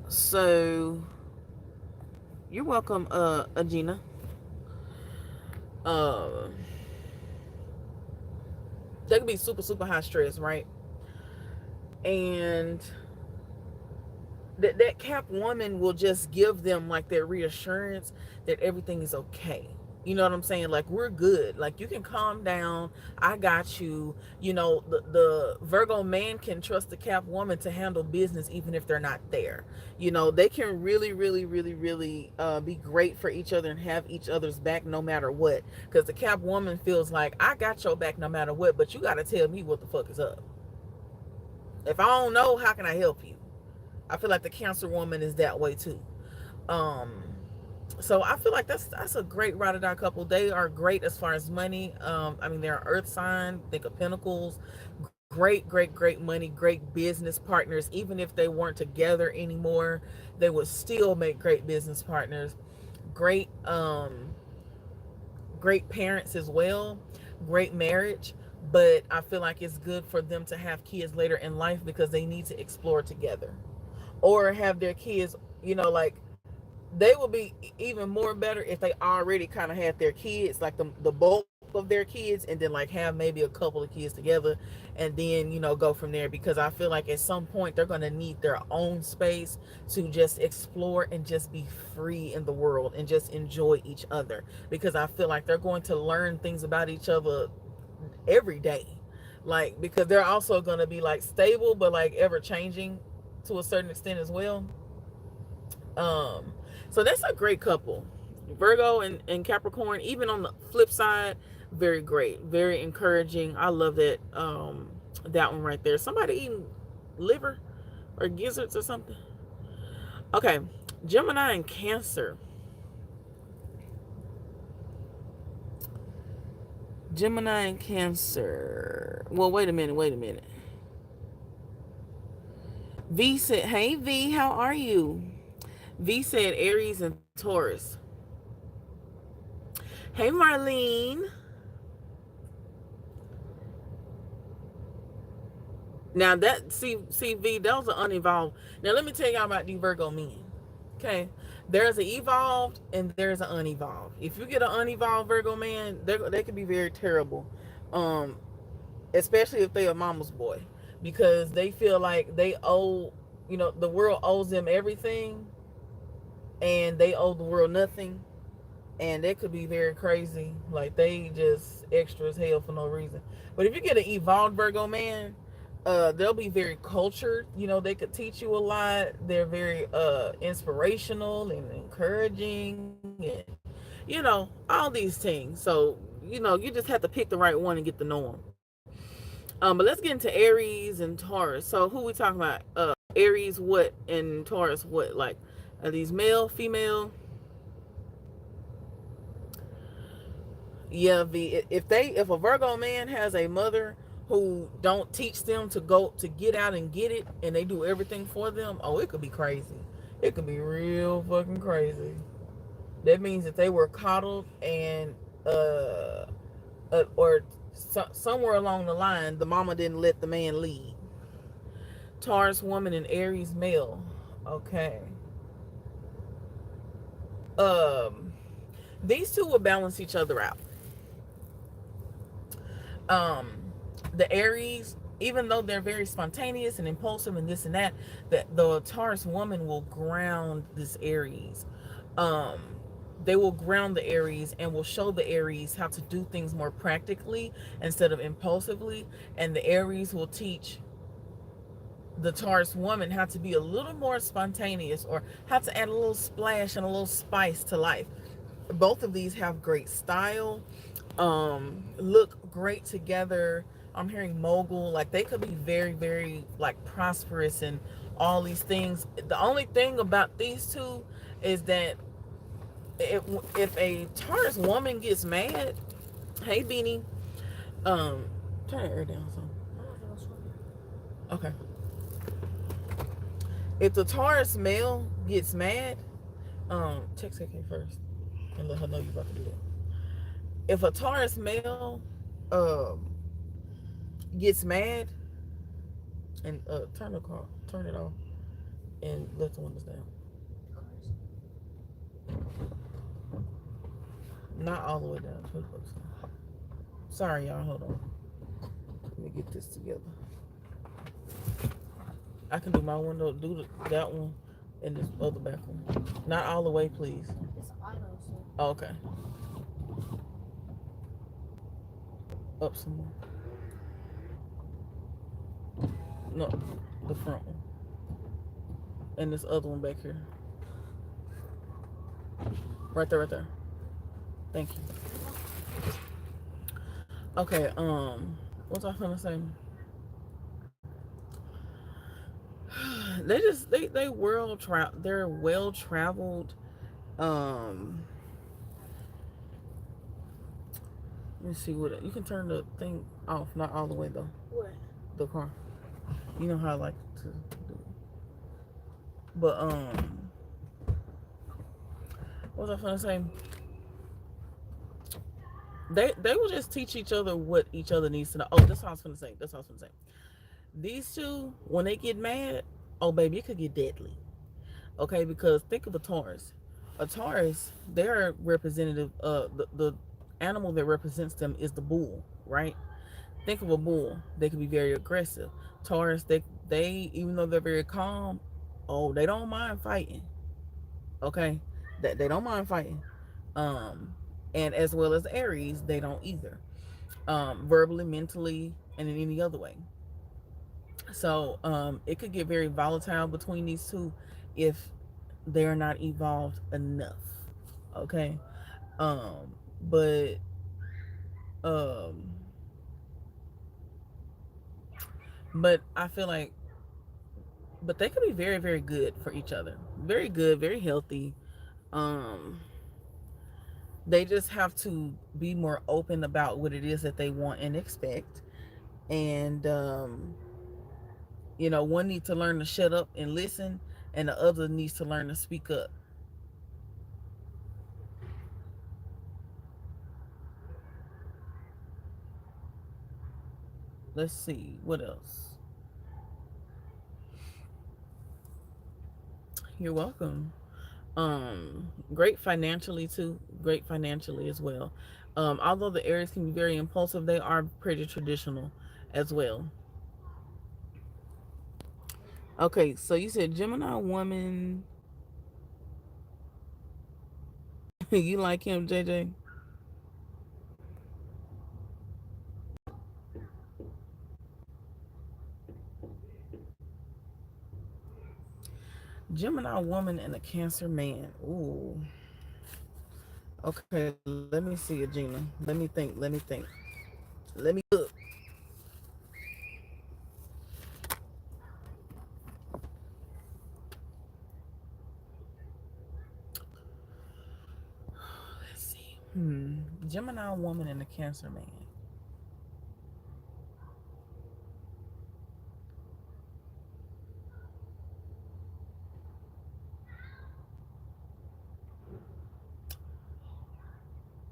so you're welcome, Agina. They can be super high stress, right? And that Cap woman will just give them like that reassurance that everything is okay. You know what I'm saying? Like, we're good. Like, you can calm down. I got you. The Virgo man can trust the Cap woman to handle business even if they're not there. They can really be great for each other and have each other's back no matter what. Because the Cap woman feels like, I got your back no matter what, but you got to tell me what the fuck is up. If I don't know, how can I help you? I feel like the Cancer woman is that way too. So I feel like that's a great ride or die couple. They are great as far as money. They're Earth sign. Think of Pentacles. Great money. Great business partners. Even if they weren't together anymore, they would still make great business partners. Great parents as well. Great marriage. but I feel like it's good for them to have kids later in life because they need to explore together, or have their kids, like they would be even more better if they already kind of had their kids, like the bulk of their kids, and then like have maybe a couple of kids together, and then go from there, because I feel like at some point they're going to need their own space to just explore and just be free in the world and just enjoy each other, because I feel like they're going to learn things about each other every day, like, because they're also going to be like stable but like ever changing to a certain extent as well. um so that's a great couple, Virgo and Capricorn. Even on the flip side, very great, very encouraging. I love that. That one right there. Somebody eating liver or gizzards or something. Okay, Gemini and Cancer. Gemini and Cancer. Well, wait a minute. V said, hey V, how are you? V said Aries and Taurus. Hey Marlene. Now that see V, those are unevolved. Now let me tell y'all about these Virgo men. Okay, there's an evolved and there's an unevolved. If you get an unevolved Virgo man, they can be very terrible, um, especially if they a mama's boy, because they feel like they owe, the world owes them everything, and they owe the world nothing, and that could be very crazy. Like they just extra as hell for no reason. But if you get an evolved Virgo man, they'll be very cultured. They could teach you a lot. They're very inspirational and encouraging, and all these things. So you just have to pick the right one and get to know them. But let's get into Aries and Taurus. So who we talking about? Aries what and Taurus what? Like, are these male, female? Yeah, if a Virgo man has a mother who don't teach them to go to get out and get it, and they do everything for them, oh, it could be crazy. It could be real fucking crazy. That means that they were coddled, and or somewhere along the line, the mama didn't let the man lead. Taurus woman and Aries male. Okay. These two will balance each other out. um the Aries, even though they're very spontaneous and impulsive and this and that, the Taurus woman will ground this Aries. um they will ground the Aries and will show the Aries how to do things more practically instead of impulsively, and the Aries will teach the Taurus woman how to be a little more spontaneous, or how to add a little splash and a little spice to life. Both of these have great style, look great together. I'm hearing mogul, like they could be very, very like prosperous and all these things. The only thing about these two is that if a Taurus woman gets mad, hey Beanie, turn that air down some. Okay. If the Taurus male gets mad, text KK first and let her know you're about to do that. If a Taurus male gets mad, and turn it off and let the windows down. Not all the way down. Sorry, y'all. Hold on. Let me get this together. I can do my window, that one, and this other back one. Not all the way, please. It's auto, so. Oh, okay. Up some more. No, the front one. And this other one back here. Right there, right there. Thank you. Okay, what was I gonna say? They're well traveled. Let me see what you can turn the thing off, not all the way though. What? The car. You know how I like to do it. But what was I gonna say? they will just teach each other what each other needs to know. Oh, that's what I was gonna say. That's what I was gonna say. These two, when they get mad, oh baby, it could get deadly. Okay, because think of a Taurus. A Taurus, their representative, the animal that represents them is the bull, right? Think of a bull. They can be very aggressive. Taurus, they even though they're very calm, oh, they don't mind fighting. Okay, that they don't mind fighting. Um, and as well as Aries, they don't either. Verbally, mentally, and in any other way. So it could get very volatile between these two if they're not evolved enough. Okay. Um, but um, but I feel like, but they could be very, very good for each other. Very good, very healthy. Um, they just have to be more open about what it is that they want and expect. And one needs to learn to shut up and listen, and the other needs to learn to speak up. Let's see what else. You're welcome. Great financially too. Great financially as well. Although the Aries can be very impulsive, they are pretty traditional as well. Okay, so you said Gemini woman. You like him, JJ? Gemini woman and a Cancer man. Ooh. Okay, let me see it, Gina. Let me think. Let me think. Let me look. Let's see. Gemini woman and a Cancer man.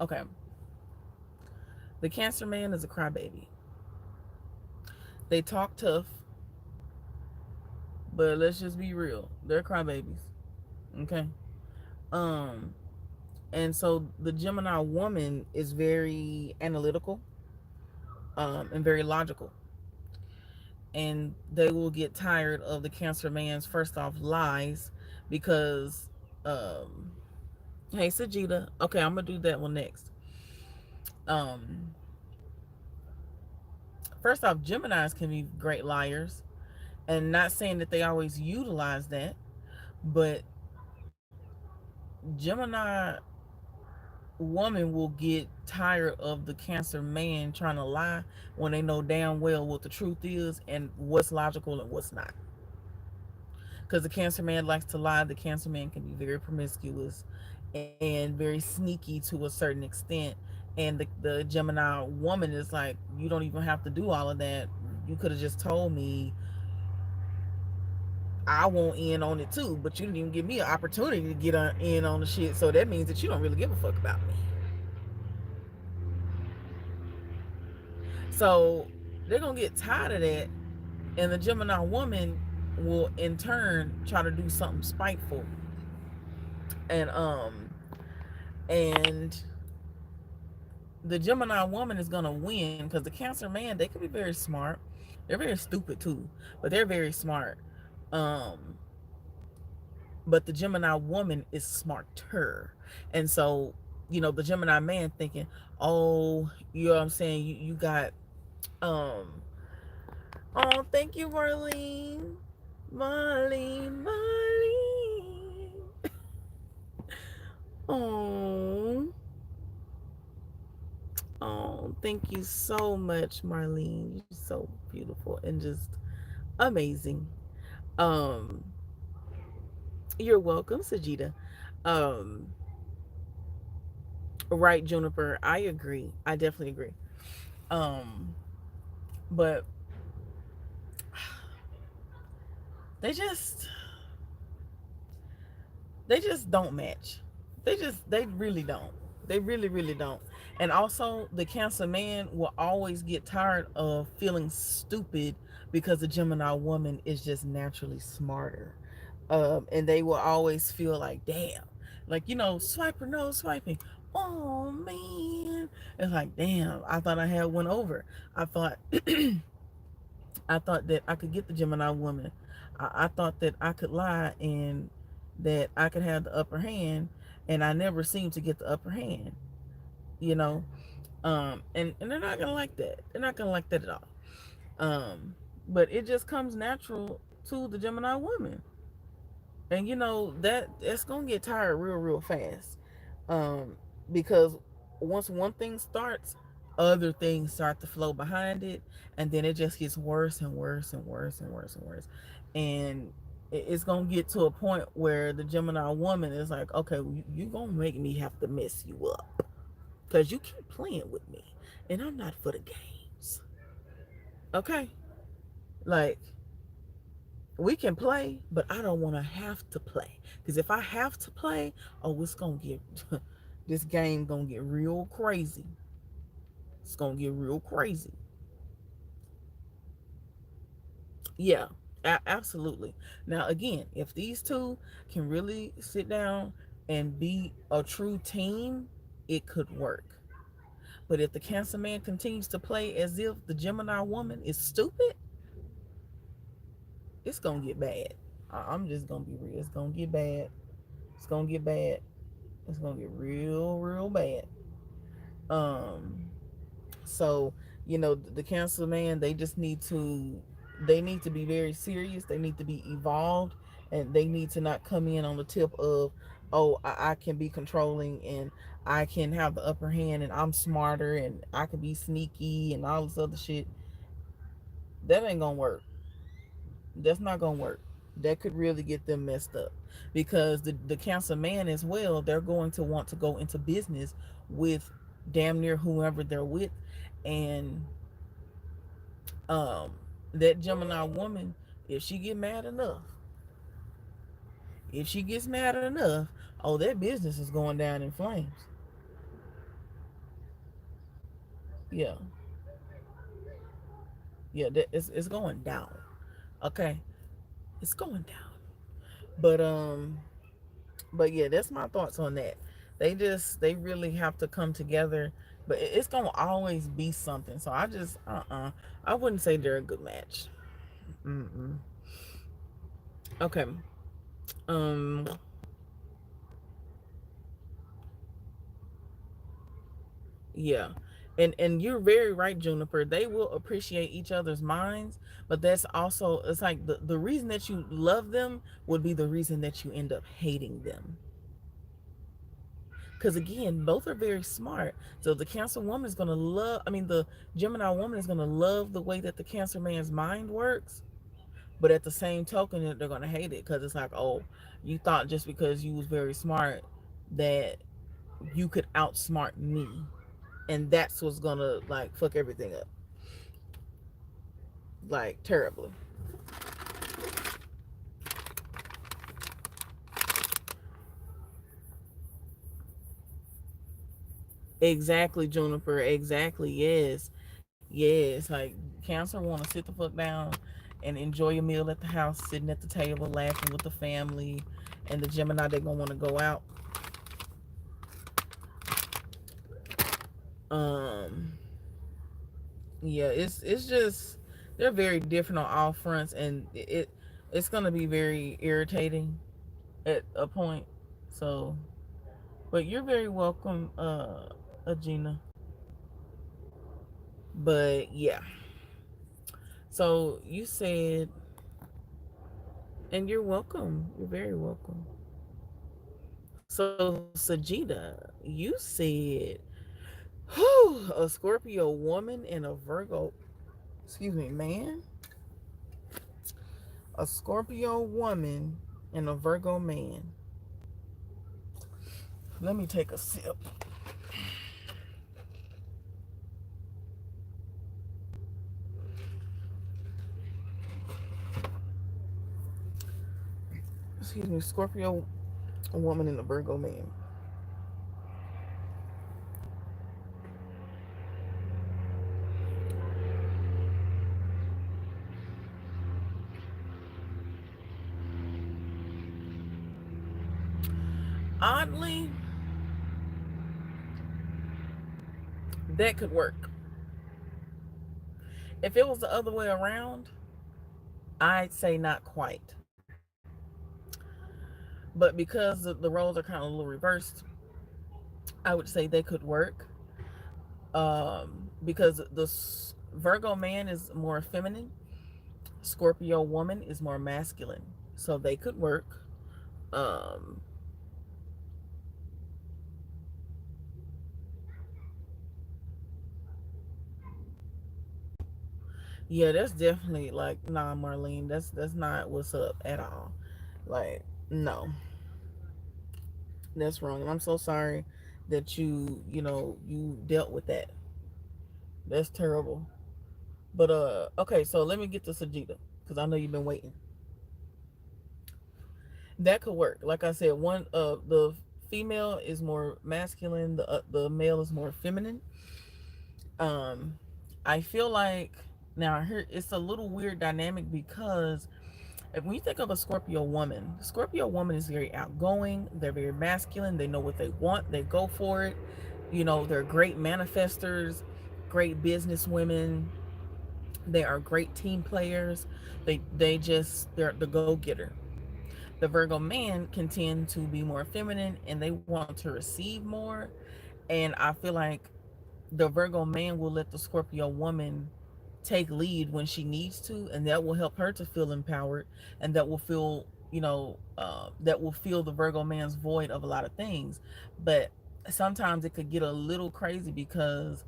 Okay. The Cancer man is a crybaby. They talk tough, but let's just be real. They're crybabies. Okay. Um, and so the Gemini woman is very analytical, and very logical. And they will get tired of the Cancer man's first off lies because um hey Sajida, okay, I'm gonna do that one next. Um First off, Geminis can be great liars, and not saying that they always utilize that, but Gemini woman will get tired of the Cancer man trying to lie when they know damn well what the truth is and what's logical and what's not. Because the Cancer man likes to lie. The Cancer man can be very promiscuous and very sneaky to a certain extent. And the Gemini woman is like, you don't even have to do all of that. You could have just told me. I want in on it too, but you didn't even give me an opportunity to get in on the shit. So that means that you don't really give a fuck about me. So they're gonna get tired of that, and the Gemini woman will in turn try to do something spiteful, and and the Gemini woman is gonna win because the Cancer man, they could be very smart. They're very stupid too, but they're very smart. Um, but the Gemini woman is smarter, and so the Gemini man thinking, oh, you know what I'm saying, you got um oh, thank you, Marlene. Marlene, Marlene. Oh, oh, thank you so much, Marlene. You're so beautiful and just amazing. Um, you're welcome, Sajida. Um, right, Juniper. I agree. I definitely agree. Um, but they just they just don't match. They really don't. They really, really don't. And also, the Cancer man will always get tired of feeling stupid because the Gemini woman is just naturally smarter. And they will always feel like, damn, like, swiper, no swiping. Oh man, it's like, damn, I thought I had one over. I thought, I thought that I could get the Gemini woman. I thought that I could lie and that I could have the upper hand, and I never seemed to get the upper hand. You know, and they're not gonna like that. They're not gonna like that at all. But it just comes natural to the Gemini woman, and that it's gonna get tired real fast, um, because once one thing starts, other things start to flow behind it, and then it just gets worse and worse and worse and worse and worse, and it's gonna get to a point where the Gemini woman is like, okay, you gonna make me have to mess you up because you keep playing with me, and I'm not for the games. Okay, like we can play, but I don't want to have to play. Because if I have to play, oh, it's gonna get this game gonna get real crazy. It's gonna get real crazy. Yeah, absolutely. Now, again, if these two can really sit down and be a true team, it could work. But if the Cancer man continues to play as if the Gemini woman is stupid, it's gonna get bad. I'm just gonna be real. It's gonna get bad. It's gonna get bad. It's gonna get real bad. Um, so the Cancer man, they need to be very serious. They need to be evolved, and they need to not come in on the tip of, oh, I can be controlling and I can have the upper hand and I'm smarter and I can be sneaky and all this other shit. That ain't gonna work. That's not gonna work. That could really get them messed up, because the Cancer man as well, they're going to want to go into business with damn near whoever they're with, and um that Gemini woman, if she get mad enough, if she gets mad enough, oh, that business is going down in flames. Yeah, yeah, it's going down. Okay, it's going down. But but yeah, that's my thoughts on that. They really have to come together, but it's gonna always be something. So I just I wouldn't say they're a good match. Mm-mm. Okay. um yeah, and you're very right, Juniper. They will appreciate each other's minds, but that's also, it's like the reason that you love them would be the reason that you end up hating them. Because again, both are very smart. So the Cancer woman is gonna love. I mean, the Gemini woman is gonna love the way that the Cancer man's mind works. But at the same token, they're gonna hate it because it's like, oh, you thought just because you was very smart that you could outsmart me, and that's what's gonna like fuck everything up, like terribly. Exactly, Juniper. Exactly. Yes. Yes. Like Cancer want to sit the fuck down and enjoy a meal at the house, sitting at the table, laughing with the family, and the Gemini, they're gonna want to go out. Um. Yeah. It's just they're very different on all fronts, and it's gonna be very irritating at a point. So, but you're very welcome, Agina. But yeah. So you said, and you're welcome. You're very welcome. So Sajida, you said, whew, a Scorpio woman and a Virgo, excuse me, man, a Scorpio woman and a Virgo man. Let me take a sip. Excuse me, Scorpio woman and a Virgo man. Oddly, that could work. If it was the other way around, I'd say not quite. But because the roles are kind of a little reversed, I would say they could work. Because the Virgo man is more feminine, Scorpio woman is more masculine, so they could work. Um, yeah, that's definitely like, nah, Marlene, that's not what's up at all. Like, no, that's wrong, and I'm so sorry that you dealt with that. That's terrible. But okay, so let me get to Sajida because I know you've been waiting. That could work. Like I said, one the female is more masculine, the male is more feminine. Um, I feel like now here it's a little weird dynamic because when you think of a Scorpio woman is very outgoing. They're very masculine. They know what they want. They go for it. They're great manifestors, great business women. They are great team players. They're the go getter. The Virgo man can tend to be more feminine and they want to receive more. And I feel like the Virgo man will let the Scorpio woman take lead when she needs to, and that will help her to feel empowered, and that will fill the Virgo man's void of a lot of things. But sometimes it could get a little crazy because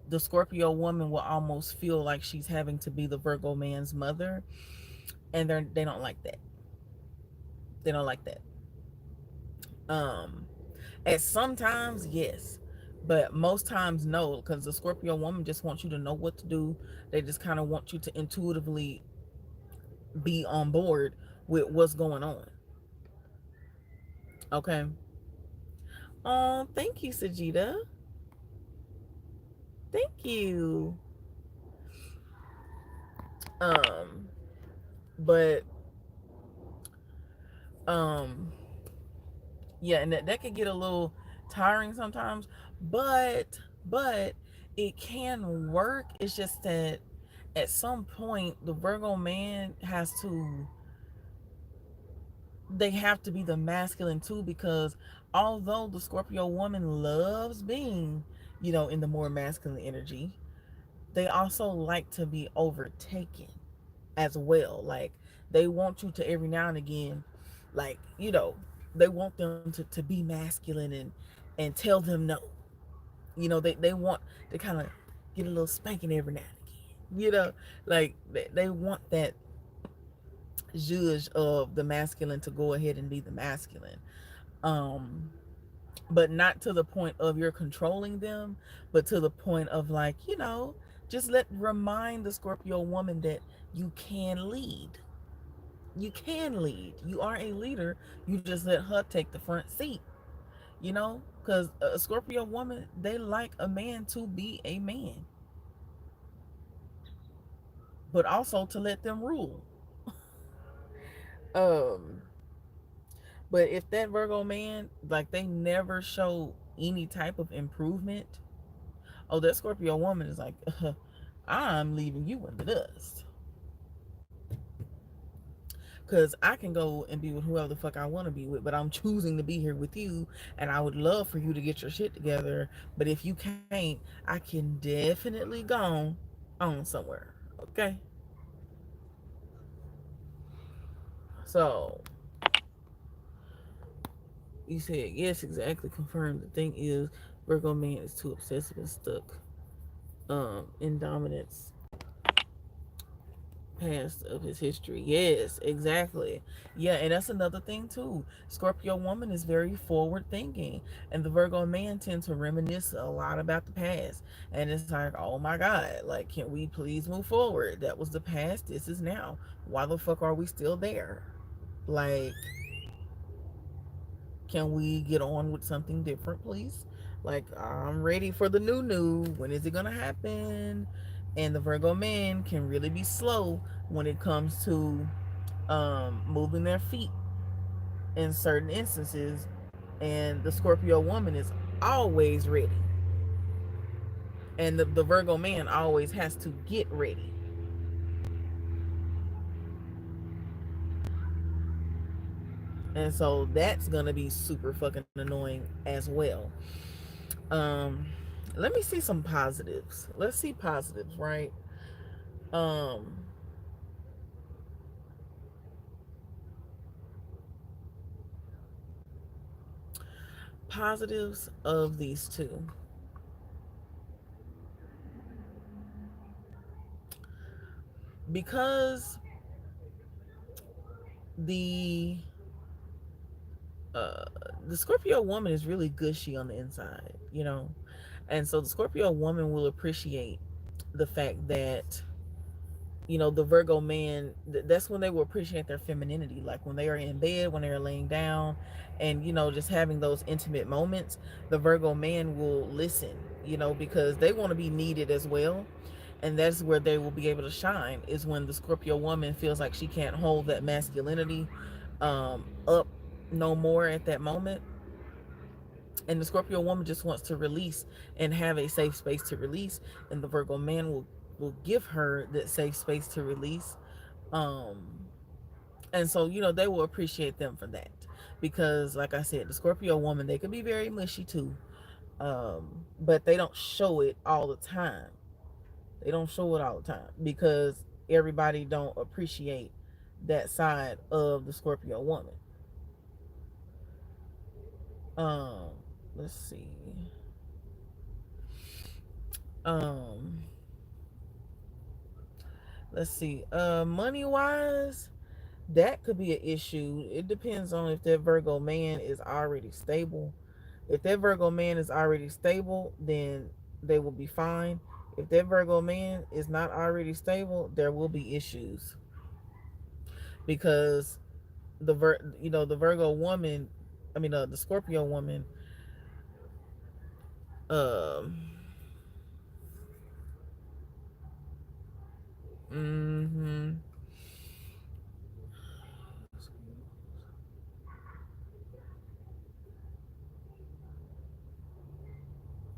the Scorpio woman will almost feel like she's having to be the Virgo man's mother, and they don't like that. They don't like that. Um, at sometimes, yes, but most times, no, because the Scorpio woman just wants you to know what to do. They just kind of want you to intuitively be on board with what's going on. Okay. Thank you, Sajida. Thank you. Um, but um, yeah, and that could get a little tiring sometimes, but it can work. It's just that at some point the Virgo man has to they have to be the masculine too, because although the Scorpio woman loves being, in the more masculine energy, they also like to be overtaken as well. Like they want you to every now and again, like, they want them to be masculine and tell them no. They want to kind of get a little spanking every now and again. Like they want that zhuzh of the masculine to go ahead and be the masculine. Um, but not to the point of you're controlling them, but to the point of like, just remind the Scorpio woman that you can lead. You can lead. You are a leader. You just let her take the front seat. Because a Scorpio woman, they like a man to be a man, but also to let them rule. Um, but if that Virgo man, like, they never show any type of improvement, oh, that Scorpio woman is like, I'm leaving you in the dust. Because I can go and be with whoever the fuck I want to be with, but I'm choosing to be here with you, and I would love for you to get your shit together. But if you can't, I can definitely go on somewhere. Okay? So, you said, yes, exactly. Confirmed. The thing is, Virgo man is too obsessive and stuck in dominance past of his history. Yes, exactly. Yeah, and that's another thing too. Scorpio woman is very forward thinking, and the Virgo man tends to reminisce a lot about the past. And it's like, oh my God, like, can we please move forward? That was the past. This is now. Why the fuck are we still there? Like, can we get on with something different, please? Like, I'm ready for the new. When is it gonna happen? And the Virgo men can really be slow when it comes to moving their feet in certain instances, And the Scorpio woman is always ready. And the Virgo man always has to get ready. And so that's gonna be super fucking annoying as well. Um, let me see some positives. Let's see positives, right? Um, Positives of these two. Because the uh the Scorpio woman is really gushy on the inside, you know. And so the Scorpio woman will appreciate the fact that, you know, the Virgo man, that's when they will appreciate their femininity, like when they are in bed, when they are laying down, and, you know, just having those intimate moments. The Virgo man will listen, you know, because they want to be needed as well. And that's where they will be able to shine, is when the Scorpio woman feels like she can't hold that masculinity up no more at that moment. And the Scorpio woman just wants to release and have a safe space to release, and the Virgo man will give her that safe space to release. um and so, you know, they will appreciate them for that, because like I said, the Scorpio woman, they can be very mushy too, but they don't show it all the time. They don't show it all the time because everybody don't appreciate that side of the Scorpio woman. um let's see. um let's see. Money wise, that could be an issue. It depends on if that Virgo man is already stable. If that Virgo man is already stable, then they will be fine. If that Virgo man is not already stable, there will be issues, because the Virgo woman, the Scorpio woman, um mhm.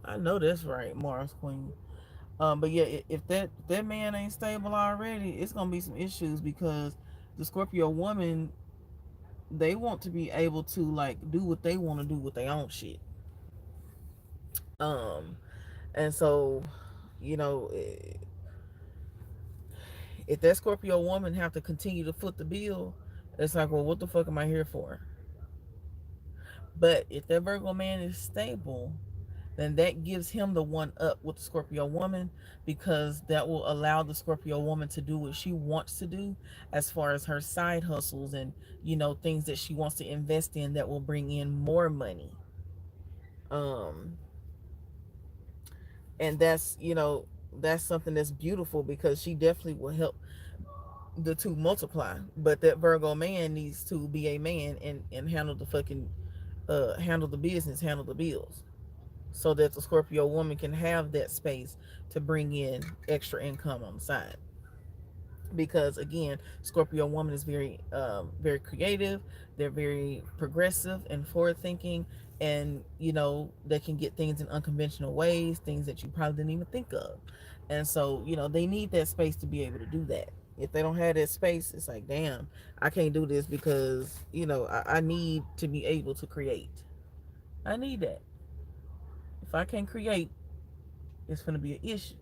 I know that's right, Mars Queen. But yeah, if that man ain't stable already, it's gonna be some issues, because the Scorpio woman, they want to be able to like do what they want to do with their own shit. Um, and so, you know, if that Scorpio woman have to continue to foot the bill, it's like, well, what the fuck am I here for? But if that Virgo man is stable, then that gives him the one up with the Scorpio woman, because that will allow the Scorpio woman to do what she wants to do as far as her side hustles and, you know, things that she wants to invest in that will bring in more money. Um, and that's, you know, that's something that's beautiful, because she definitely will help the two multiply. But that Virgo man needs to be a man and handle the fucking handle the business, handle the bills, so that the Scorpio woman can have that space to bring in extra income on the side. Because again, Scorpio woman is very creative. They're very progressive and forward thinking, and, you know, they can get things in unconventional ways, things that you probably didn't even think of. And so, you know, they need that space to be able to do that. If they don't have that space, it's like, damn, I can't do this, because, you know, I need to be able to create. I need that. If I can't create, it's going to be an issue.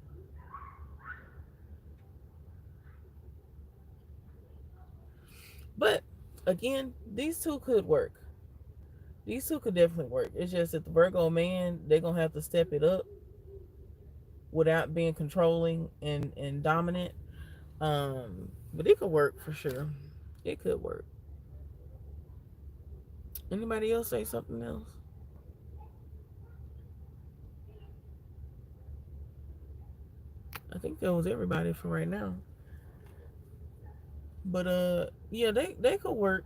But again, these two could work. These two could definitely work. It's just that the Virgo man, they're gonna have to step it up without being controlling and dominant. But it could work for sure. It could work. Anybody else say something else? I think that was everybody for right now. But yeah, they could work,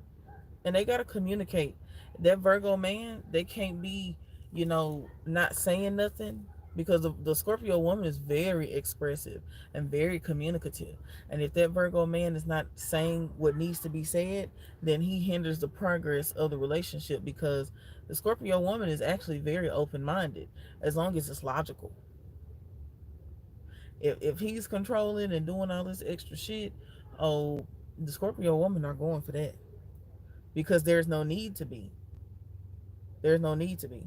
and they gotta communicate. That Virgo man, they can't be, you know, not saying nothing, because the Scorpio woman is very expressive and very communicative. And if that Virgo man is not saying what needs to be said, then he hinders the progress of the relationship, because the Scorpio woman is actually very open minded as long as it's logical. If he's controlling and doing all this extra shit, oh, the Scorpio woman are going for that, because there's no need to be. There's no need to be.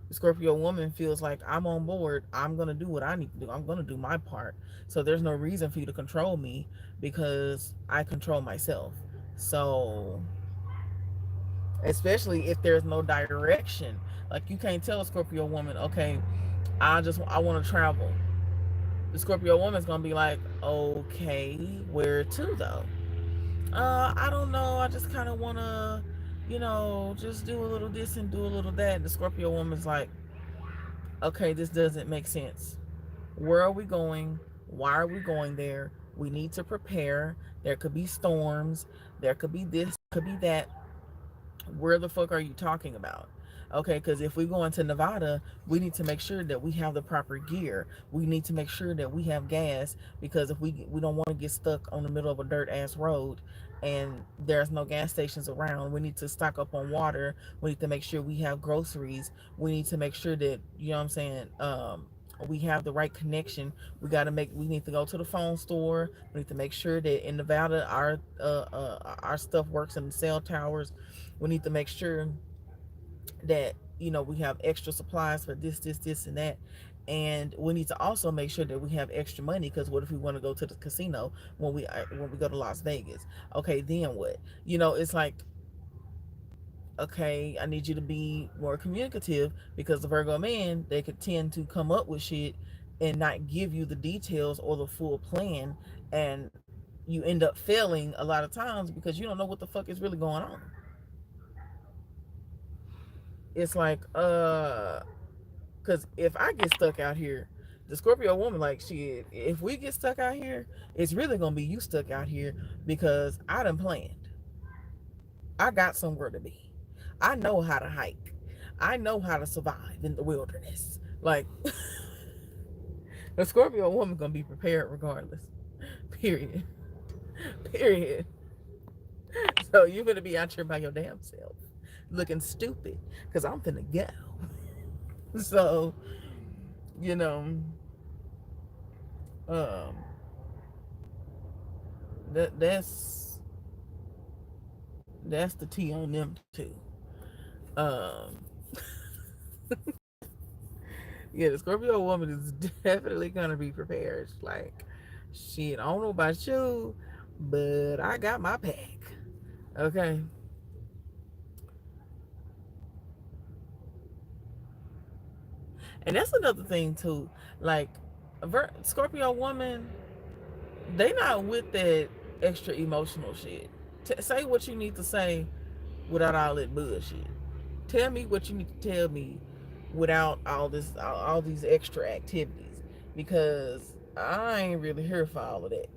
The Scorpio woman feels like, I'm on board. I'm going to do what I need to do. I'm going to do my part. So there's no reason for you to control me, because I control myself. So, especially if there's no direction, like you can't tell a Scorpio woman, okay, I want to travel. The Scorpio woman's going to be like, okay, where to though? I don't know. I just kind of want to, just do a little this and do a little that. The Scorpio woman's like, okay, this doesn't make sense. Where are we going? Why are we going there? We need to prepare. There could be storms. There could be this, could be that. Where the fuck are you talking about? Okay, because if we go into Nevada, we need to make sure that we have the proper gear. We need to make sure that we have gas, because if we don't want to get stuck on the middle of a dirt ass road and there's no gas stations around. We need to stock up on water. We need to make sure we have groceries. We need to make sure that, you know what I'm saying, we have the right connection. We need to go to the phone store. We need to make sure that in Nevada our stuff works in the cell towers. We need to make sure that, we have extra supplies for this and that. And we need to also make sure that we have extra money, because what if we want to go to the casino when we go to Las Vegas? Okay, then what? It's like, okay, I need you to be more communicative, because the Virgo man, they could tend to come up with shit and not give you the details or the full plan, and you end up failing a lot of times because you don't know what the fuck is really going on. It's like, because if I get stuck out here, the Scorpio woman, like, shit, if we get stuck out here, it's really gonna be you stuck out here, because I done planned. I got somewhere to be. I know how to hike. I know how to survive in the wilderness. Like, the Scorpio woman gonna be prepared regardless. Period. Period. So you gonna be out here by your damn self, looking stupid, because I'm finna go. So, you know, um, that's the tea on them too. Um, yeah, the Scorpio woman is definitely gonna be prepared. Like, shit, I don't know about you, but I got my pack. Okay. And that's another thing too. Like, Scorpio woman, they not with that extra emotional shit. Say what you need to say without all that bullshit. Tell me what you need to tell me without all these extra activities, because I ain't really here for all of that.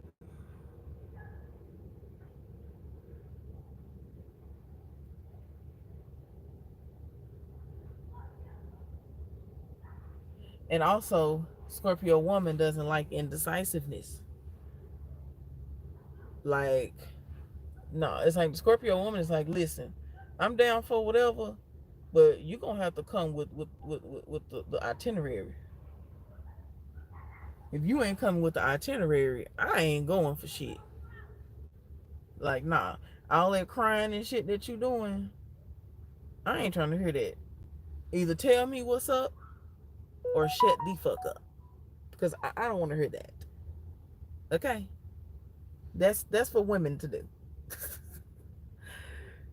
And also, Scorpio woman doesn't like indecisiveness. Like, no, it's like the Scorpio woman is like, listen, I'm down for whatever, but you gonna have to come with the itinerary. If you ain't coming with the itinerary, I ain't going for shit. Like, nah, all that crying and shit that you doing, I ain't trying to hear that. Either tell me what's up or shut the fuck up, because I don't want to hear that. Okay, that's for women to do.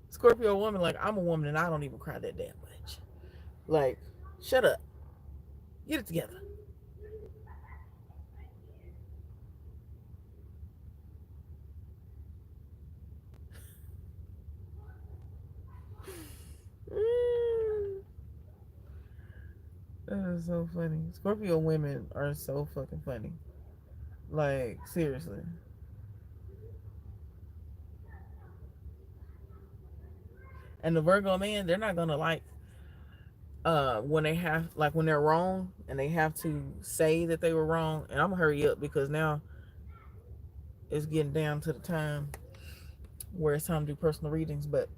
Scorpio woman, like, I'm a woman and I don't even cry that damn much. Like, shut up, get it together. Mm, that is so funny. Scorpio women are so fucking funny. Like, seriously. And the Virgo man, they're not gonna like. when they have, like, when they're wrong and they have to say that they were wrong. And I'm gonna hurry up because now it's getting down to the time where it's time to do personal readings. But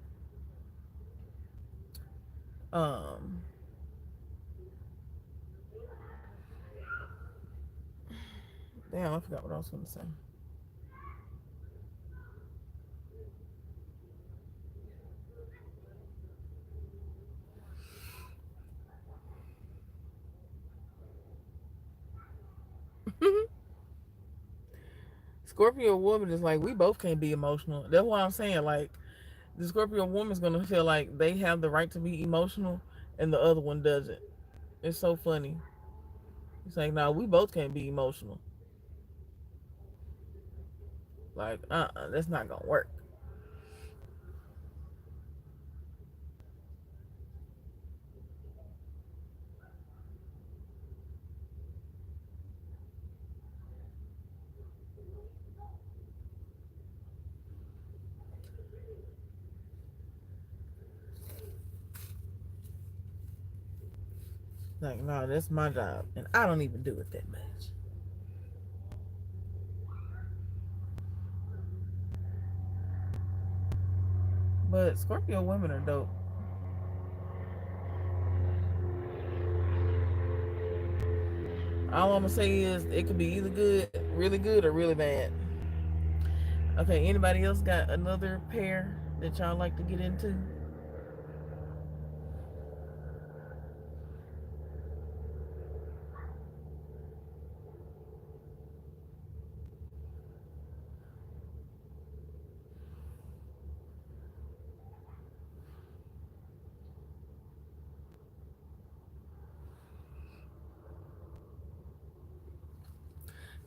um damn, I forgot what I was gonna say. Scorpio woman is like, we both can't be emotional. That's why I'm saying, like, the Scorpio woman's gonna feel like they have the right to be emotional and the other one doesn't. It's so funny. It's like, no, we both can't be emotional. Like, that's not gonna work. Like, no, that's my job, and I don't even do it that much. But Scorpio women are dope. All I'm gonna say is it could be either good, or really bad. Okay, anybody else got another pair that y'all like to get into?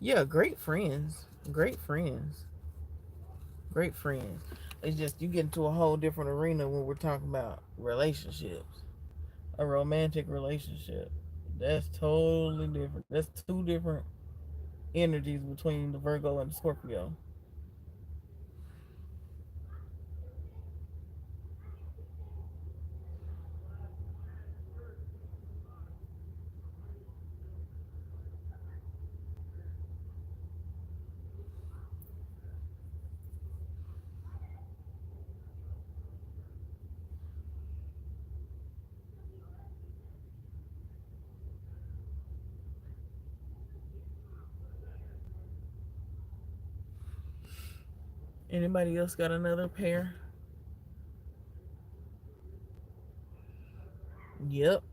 Yeah, great friends. Great friends. Great friends. It's just you get into a whole different arena when we're talking about relationships. A romantic relationship. That's totally different. That's two different energies between the Virgo and the Scorpio. Anybody else got another pair? Yep.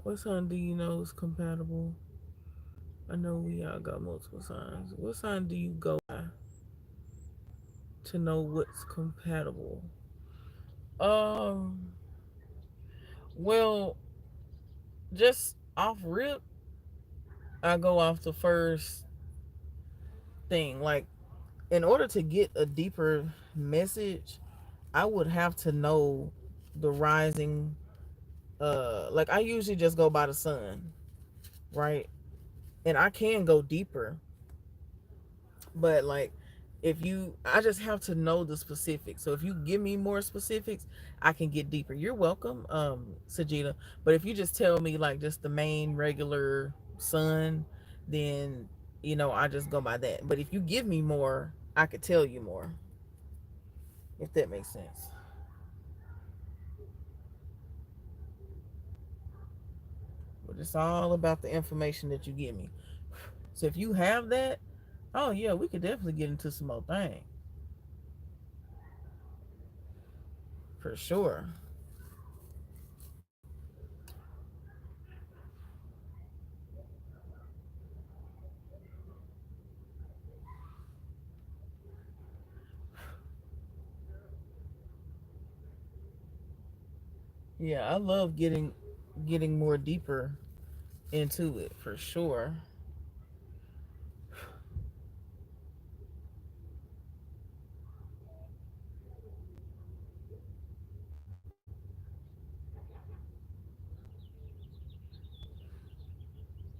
What sign do you know is compatible? I know we all got multiple signs. What sign do you go by to know what's compatible? Um, well, just off rip, I go off the first thing. Like, in order to get a deeper message, I would have to know the rising. Like, I usually just go by the sun, right? And I can go deeper, but like, if you, I just have to know the specifics. So if you give me more specifics, I can get deeper. You're welcome, Sajida. But if you just tell me like just the main regular sun, then I just go by that. But if you give me more, I could tell you more, if that makes sense. But it's all about the information that you give me. So if you have that, Oh yeah, we could definitely get into some more things. For sure. Yeah, I love getting more deeper into it for sure.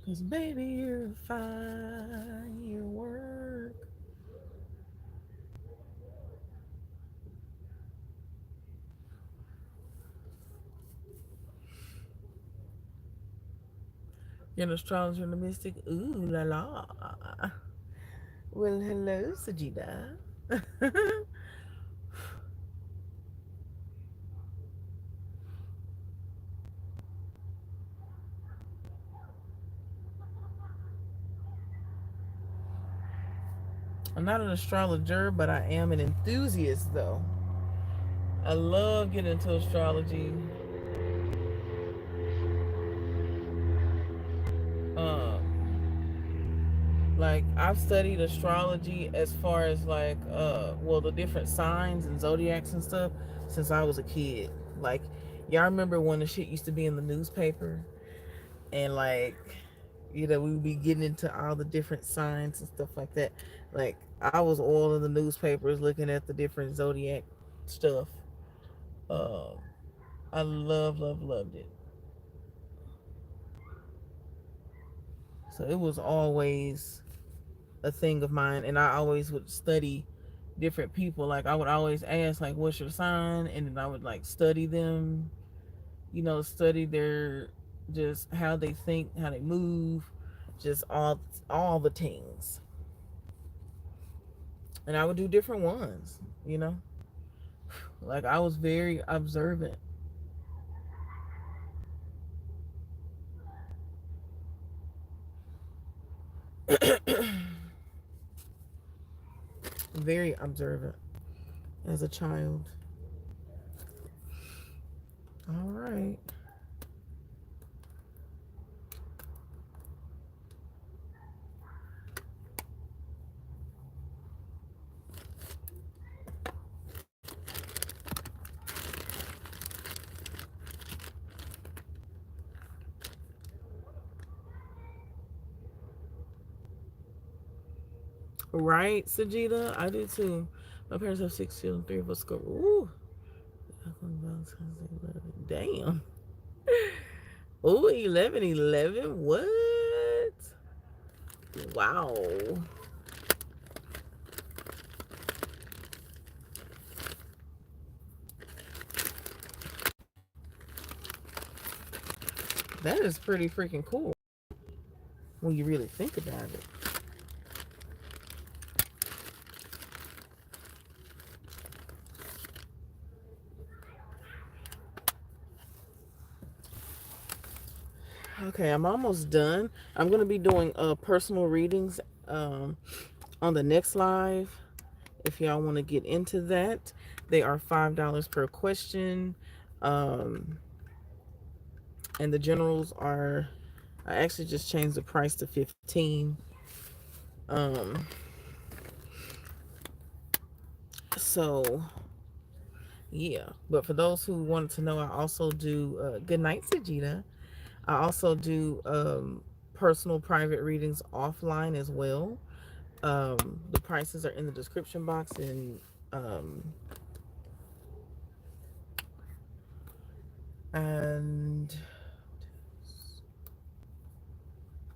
Cause baby, you're fine. Your work. You're an astrologer and a mystic. Ooh la la. Well, hello, Sajida. I'm not an astrologer, but I am an enthusiast, though. I love getting into astrology. Um, like I've studied astrology as far as like, well, the different signs and zodiacs and stuff since I was a kid. Like, y'all remember when the shit used to be in the newspaper and like, we would be getting into all the different signs and stuff like that. Like, I was all in the newspapers looking at the different zodiac stuff. Um, I loved it. So it was always a thing of mine, and I always would study different people. Like I would always ask, like, "What's your sign?" And then I would like study them. Study their just how they think, how they move, just all the things. And I would do different ones. Like I was very observant. Very observant as a child. All right. Right, Sajida? I do too. My parents have 6 children, 3 of us go. Ooh. Damn. Ooh, 11, 11. What? Wow. That is pretty freaking cool when you really think about it. Okay, I'm almost done. I'm going to be doing personal readings on the next live. If y'all want to get into that, they are $5 per question. Um, and the generals are, I actually just changed the price to 15. Um, so yeah, but for those who wanted to know, I also do good night, Sajida. I also do personal private readings offline as well. The prices are in the description box, um, and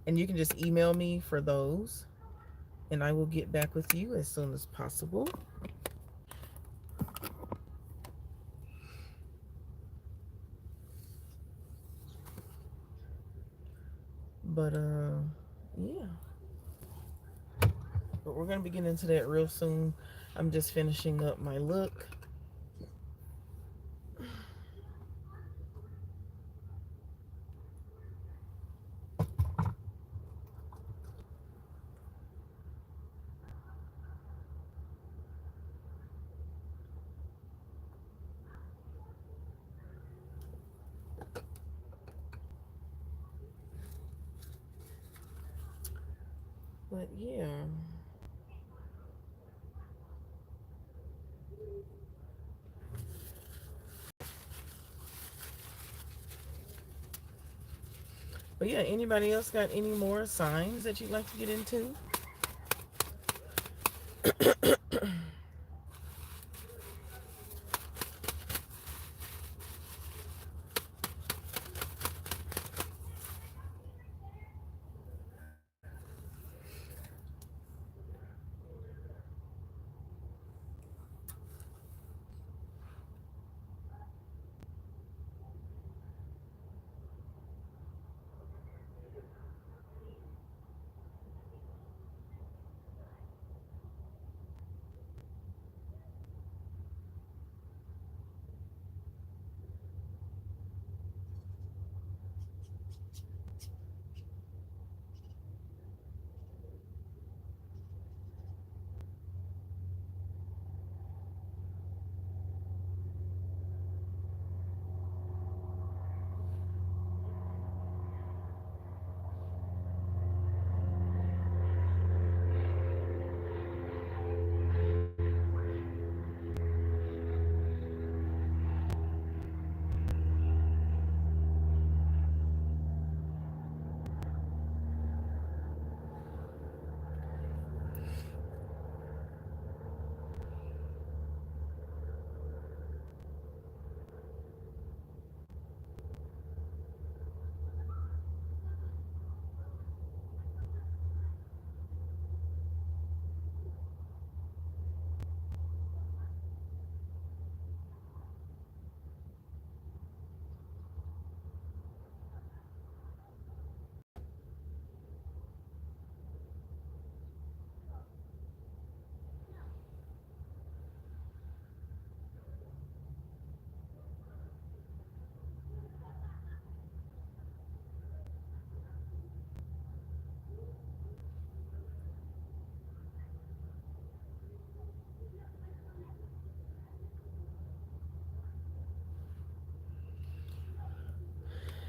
and you can just email me for those, and I will get back with you as soon as possible. But yeah. But we're gonna be getting into that real soon. I'm just finishing up my look. But yeah. But yeah, anybody else got any more signs that you'd like to get into?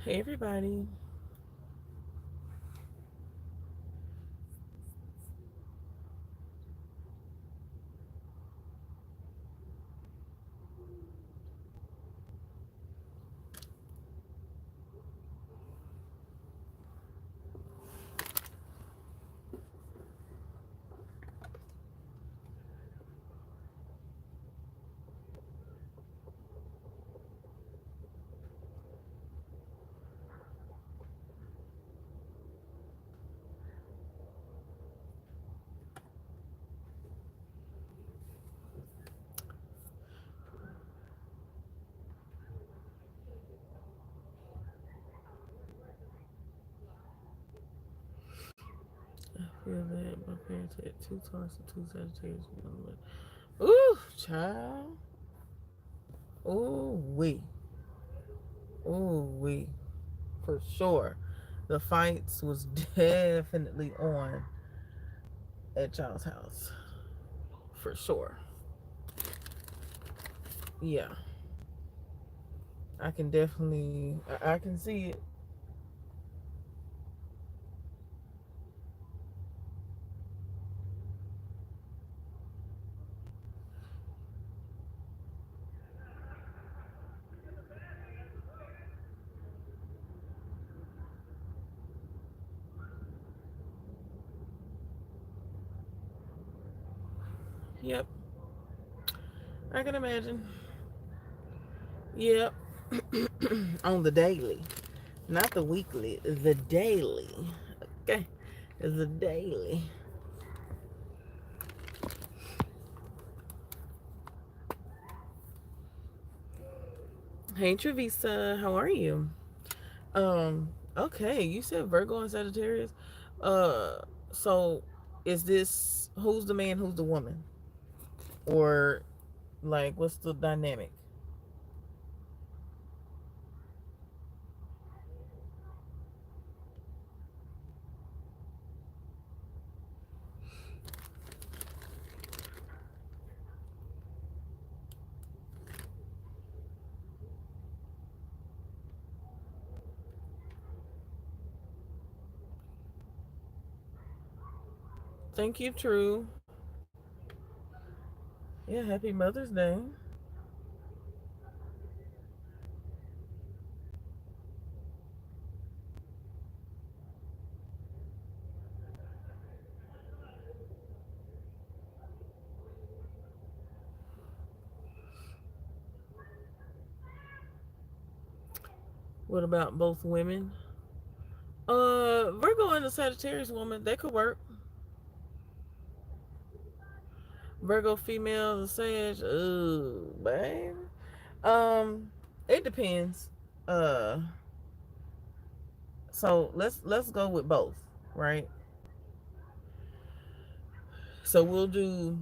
Hey everybody. I feel that my parents had two Taurus and two Sagittarius. Ooh, child. Ooh, wee. Ooh, wee. For sure. The fights was definitely on at y'all's house. For sure. Yeah. I can definitely, I can see it. Yep. I can imagine. Yep. On the daily. Not the weekly. The daily. Okay. The daily. Hey Travisa, how are you? Okay, you said Virgo and Sagittarius. Uh, so is this who's the man, who's the woman? Or like what's the dynamic? Thank you, True. Yeah, happy Mother's Day. What about both women? Virgo and the Sagittarius woman, they could work. Virgo female, the Sag, ooh, babe. Um, it depends. Uh, so let's go with both, right? So we'll do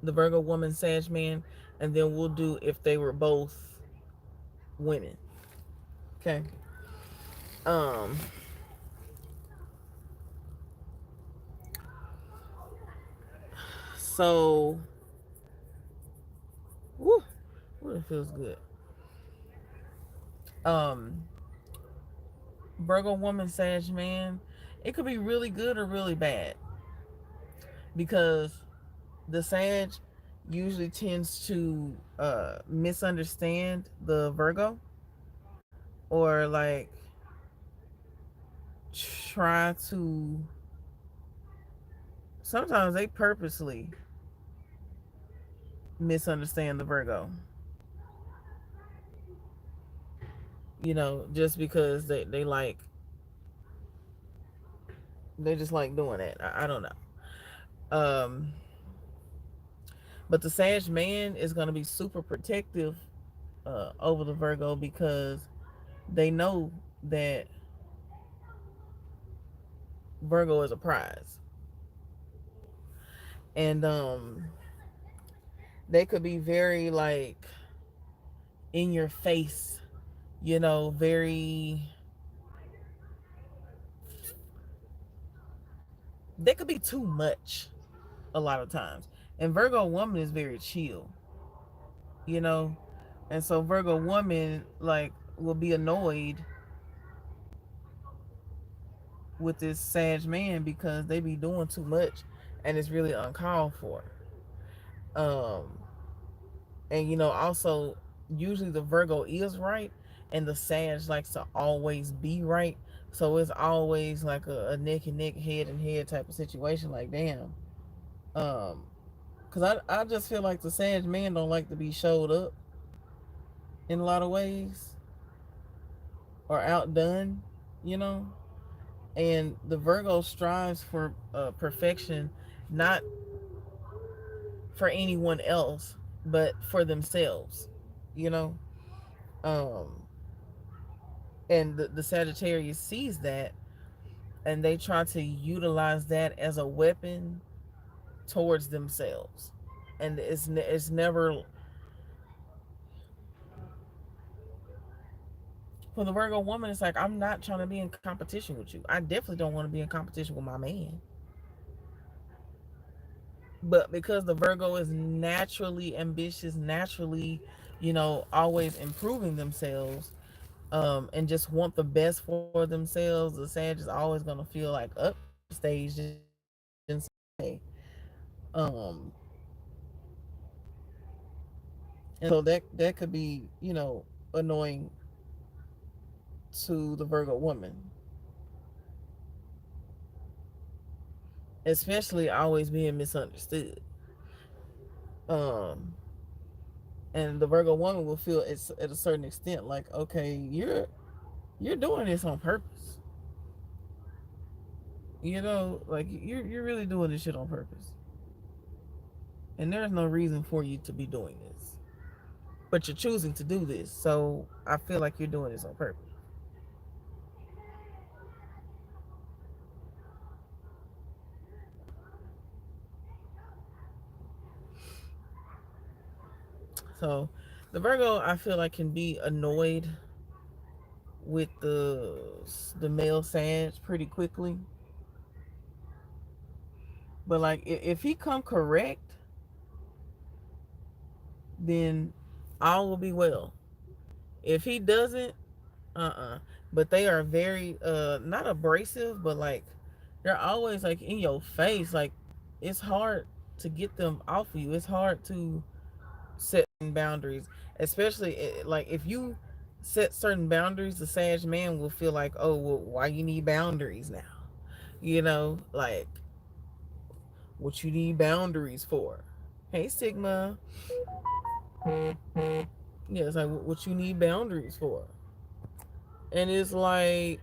the Virgo woman, Sag man, and then we'll do if they were both women. Okay. Um, so, woo, it feels good. Um, Virgo woman, Sag man, it could be really good or really bad because the Sag usually tends to misunderstand the Virgo or like try to, sometimes they purposely misunderstand the Virgo, you know, just because they like, they just like doing it. I don't know. Um, but the Sag man is going to be super protective over the Virgo because they know that Virgo is a prize. And they could be very like in your face, you know, very, they could be too much a lot of times. And Virgo woman is very chill, you know. And so Virgo woman like will be annoyed with this Sag man because they be doing too much and it's really uncalled for. Um and you know, also usually the Virgo is right and the Sag likes to always be right. So it's always like a neck and neck, head and head type of situation. Like damn. Um because I just feel like the Sag man don't like to be showed up in a lot of ways or outdone, you know. And the Virgo strives for perfection, not for anyone else, but for themselves, you know. Um, and the Sagittarius sees that, and they try to utilize that as a weapon towards themselves, and it's never, for the Virgo woman. It's like I'm not trying to be in competition with you. I definitely don't want to be in competition with my man. But because the Virgo is naturally ambitious, naturally, you know, always improving themselves, and just want the best for themselves, the Sag is always gonna feel like upstage just in some way. Um, and so that could be, you know, annoying to the Virgo woman, especially always being misunderstood. Um, and the Virgo woman will feel it's at a certain extent like, okay, you're doing this on purpose. You know, like you're really doing this shit on purpose. And there's no reason for you to be doing this. But you're choosing to do this. So I feel like you're doing this on purpose. So the Virgo I feel like can be annoyed with the male Sag pretty quickly. But like if he come correct, then all will be well. If he doesn't, uh-uh. But they are very not abrasive, but like They're always like in your face. Like, it's hard to get them off of you. It's hard to set boundaries, especially like if you set certain boundaries, the Sag man will feel like, oh, well, why you need boundaries now? You know, like, what you need boundaries for? Hey, Sigma. Yeah, it's like what you need boundaries for, and it's like,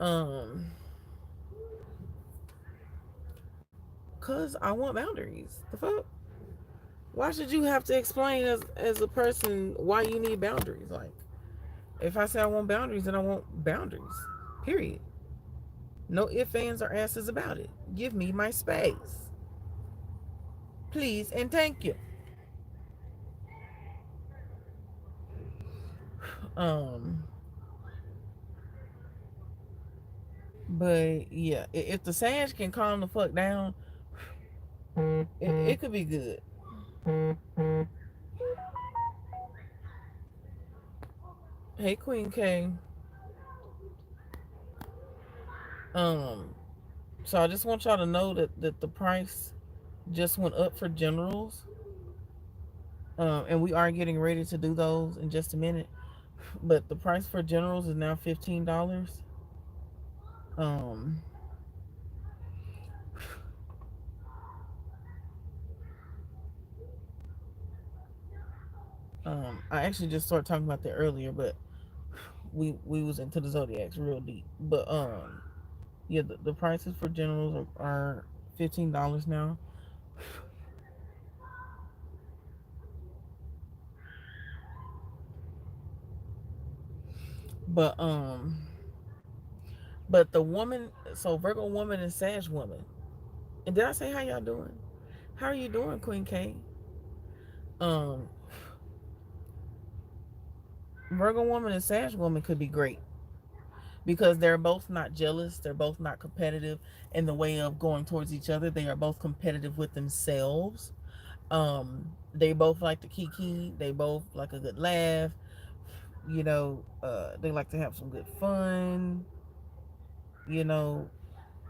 um, cause I want boundaries. The fuck? Why should you have to explain as a person why you need boundaries? Like, if I say I want boundaries, then I want boundaries. Period. No ifs, ands, or asses about it. Give me my space. Please and thank you. Um, but yeah, if the Sag can calm the fuck down, it could be good. Hey, Queen K. Um, so I just want y'all to know that the price just went up for generals. And we are getting ready to do those in just a minute. But the price for generals is now $15. Um, I actually just started talking about that earlier, but we was into the Zodiacs real deep. But yeah, the prices for generals are $15 now. But but the woman, so Virgo woman and Sag woman. And did I say how y'all doing? How are you doing, Queen K? Um, Virgo woman and Sag woman could be great because they're both not jealous. They're both not competitive in the way of going towards each other. They are both competitive with themselves. They both like to kiki. They both like a good laugh. You know, they like to have some good fun. You know,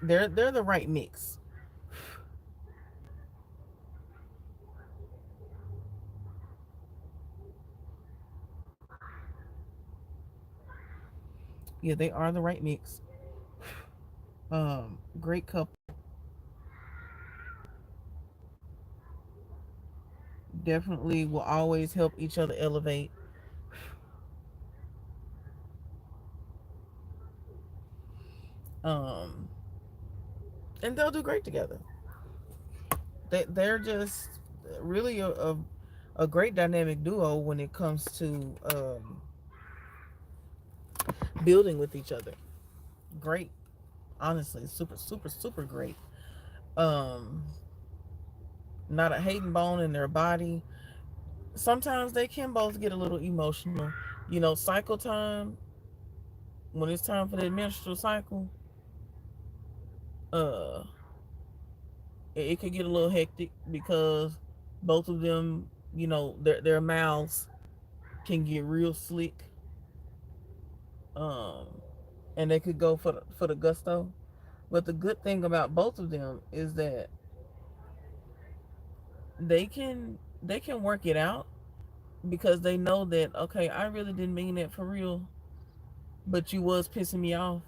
they're the right mix. Yeah, they are the right mix. Great couple. Definitely will always help each other elevate. Um, and they'll do great together. They're just really a great dynamic duo when it comes to building with each other. Great, honestly, super great. Um, Not a hating bone in their body. Sometimes they can both get a little emotional. You know, cycle time, when it's time for the menstrual cycle, uh, it could get a little hectic because both of them, you know, their mouths can get real slick. Um, and they could go for the gusto. But the good thing about both of them is that they can work it out because they know that, okay, I really didn't mean that for real, but you was pissing me off,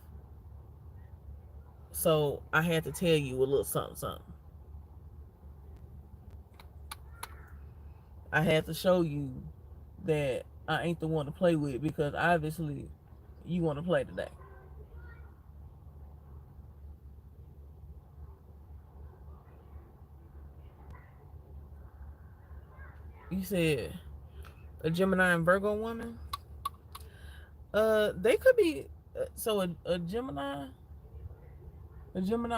so I had to tell you a little something something. I had to show you that I ain't the one to play with because obviously you want to play today. You said a Gemini and Virgo woman. They could be so a Gemini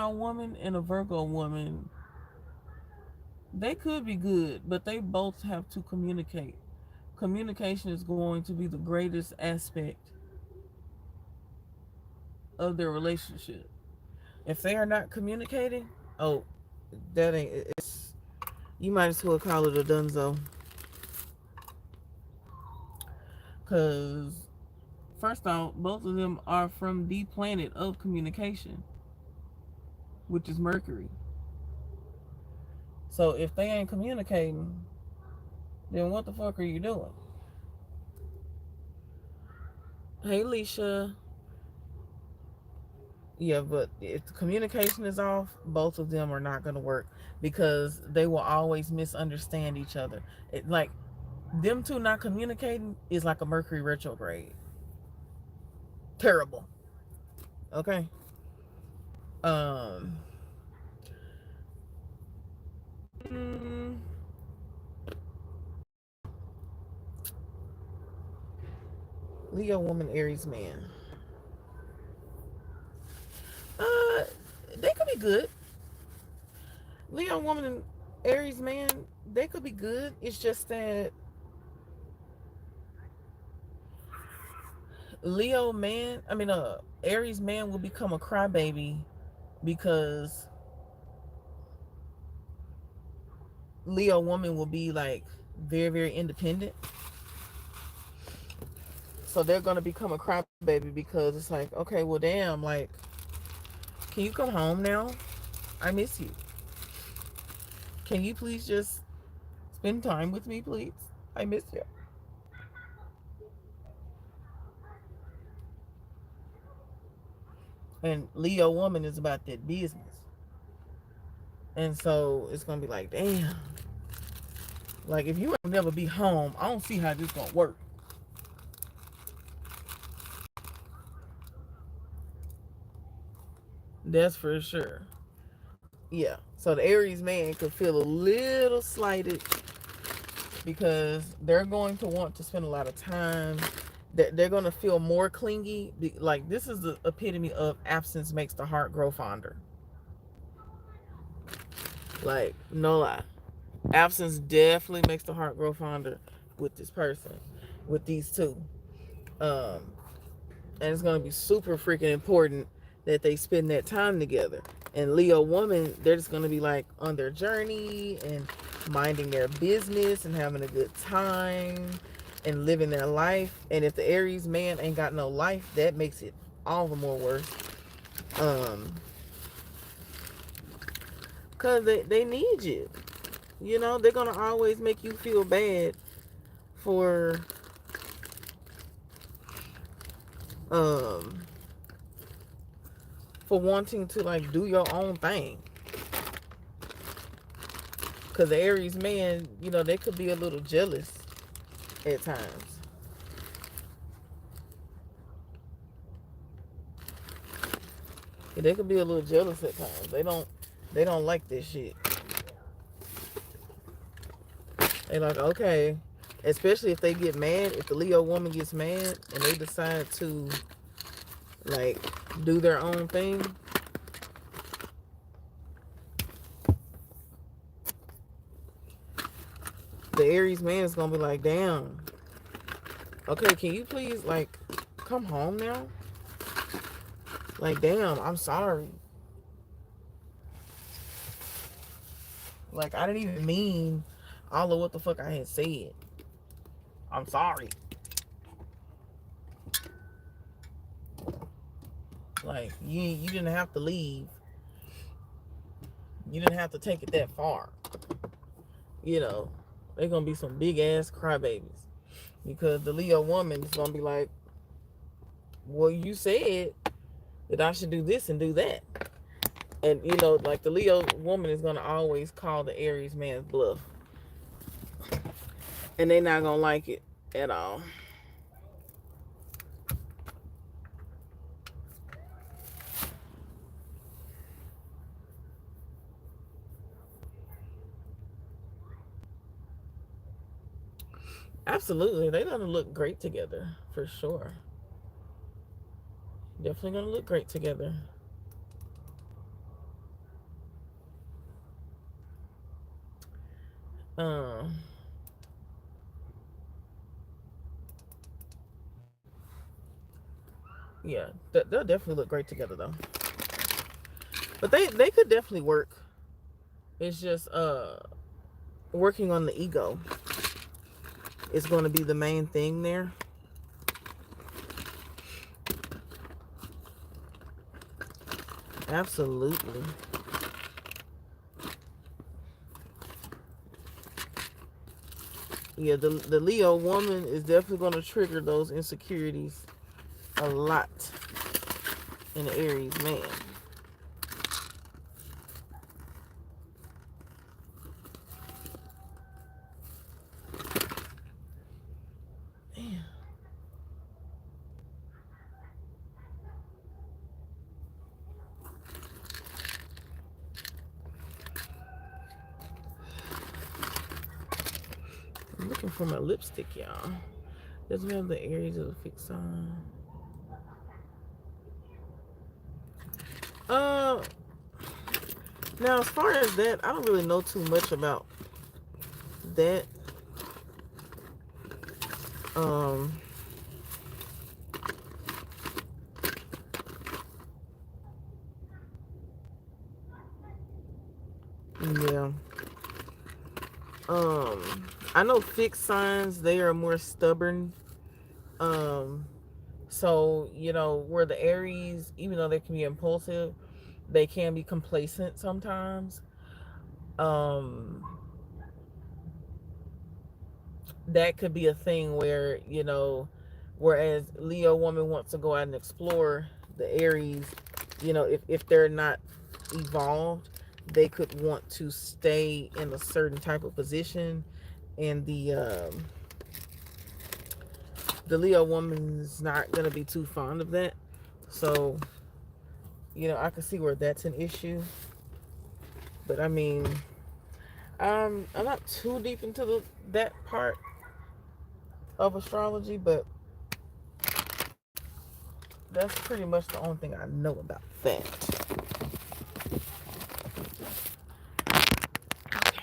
woman and a Virgo woman. They could be good, but they both have to communicate. Communication is going to be the greatest aspect of their relationship. If they are not communicating, oh, that ain't it's. You might as well call it a dunzo. Because, first off, both of them are from the planet of communication, which is Mercury. So if they ain't communicating, then what the fuck are you doing? Hey, Leisha. Yeah, but if the communication is off, both of them are not going to work because they will always misunderstand each other. Like, them two not communicating is like a Mercury retrograde. Terrible. Okay. Um. Leo woman, Aries man. They could be good. Leo woman and Aries man, they could be good. It's just that Aries man will become a crybaby because Leo woman will be like very, very independent. So they're gonna become a crybaby because it's like, okay, well, damn, like, can you come home now? I miss you. Can you please just spend time with me, please? I miss you. And Leo woman is about that business. And so it's gonna be like, damn. Like, if you will never be home, I don't see how this gonna work. That's for sure. Yeah. So the Aries man could feel a little slighted because they're going to want to spend a lot of time. They're going to feel more clingy. Like, this is the epitome of absence makes the heart grow fonder. Like, no lie. Absence definitely makes the heart grow fonder with this person, with these two. And it's going to be super freaking important that they spend that time together. And Leo woman, they're just going to be like on their journey and minding their business and having a good time and living their life. And if the Aries man ain't got no life, that makes it all the more worse. Because they need you. You know, they're going to always make you feel bad for wanting to like do your own thing. Because the Aries man, you know, they could be a little jealous at times. Yeah, they could be a little jealous at times. They don't like this shit. They like, okay, especially if they get mad, if the Leo woman gets mad and they decide to like do their own thing. The Aries man is gonna be like, damn, okay, can you please like come home now? Like, damn, I'm sorry. Like, I didn't even mean all of what the fuck I had said. I'm sorry. Like, you didn't have to leave. You didn't have to take it that far. You know, they're gonna be some big ass crybabies. Because the Leo woman is gonna be like, well, you said that I should do this and do that. And, you know, like the Leo woman is gonna always call the Aries man's bluff. And they're not gonna like it at all. Absolutely. They're gonna look great together, for sure. Definitely gonna look great together. Yeah, they'll definitely look great together though. But they could definitely work. It's just working on the ego is going to be the main thing there. Absolutely. Yeah, the Leo woman is definitely going to trigger those insecurities a lot in the Aries man. Man. I'm looking for my lipstick, y'all. Doesn't have the Aries of the fixed sign. Now as far as that, I don't really know too much about that. Yeah. I know fixed signs, they are more stubborn. So, you know, where the Aries, even though they can be impulsive, they can be complacent sometimes. That could be a thing where, you know, whereas Leo woman wants to go out and explore, the Aries, you know, if they're not evolved, they could want to stay in a certain type of position, and the Leo woman's not going to be too fond of that. So, you know, I can see where that's an issue. But I mean, I'm not too deep into that part of astrology, but that's pretty much the only thing I know about that. Okay.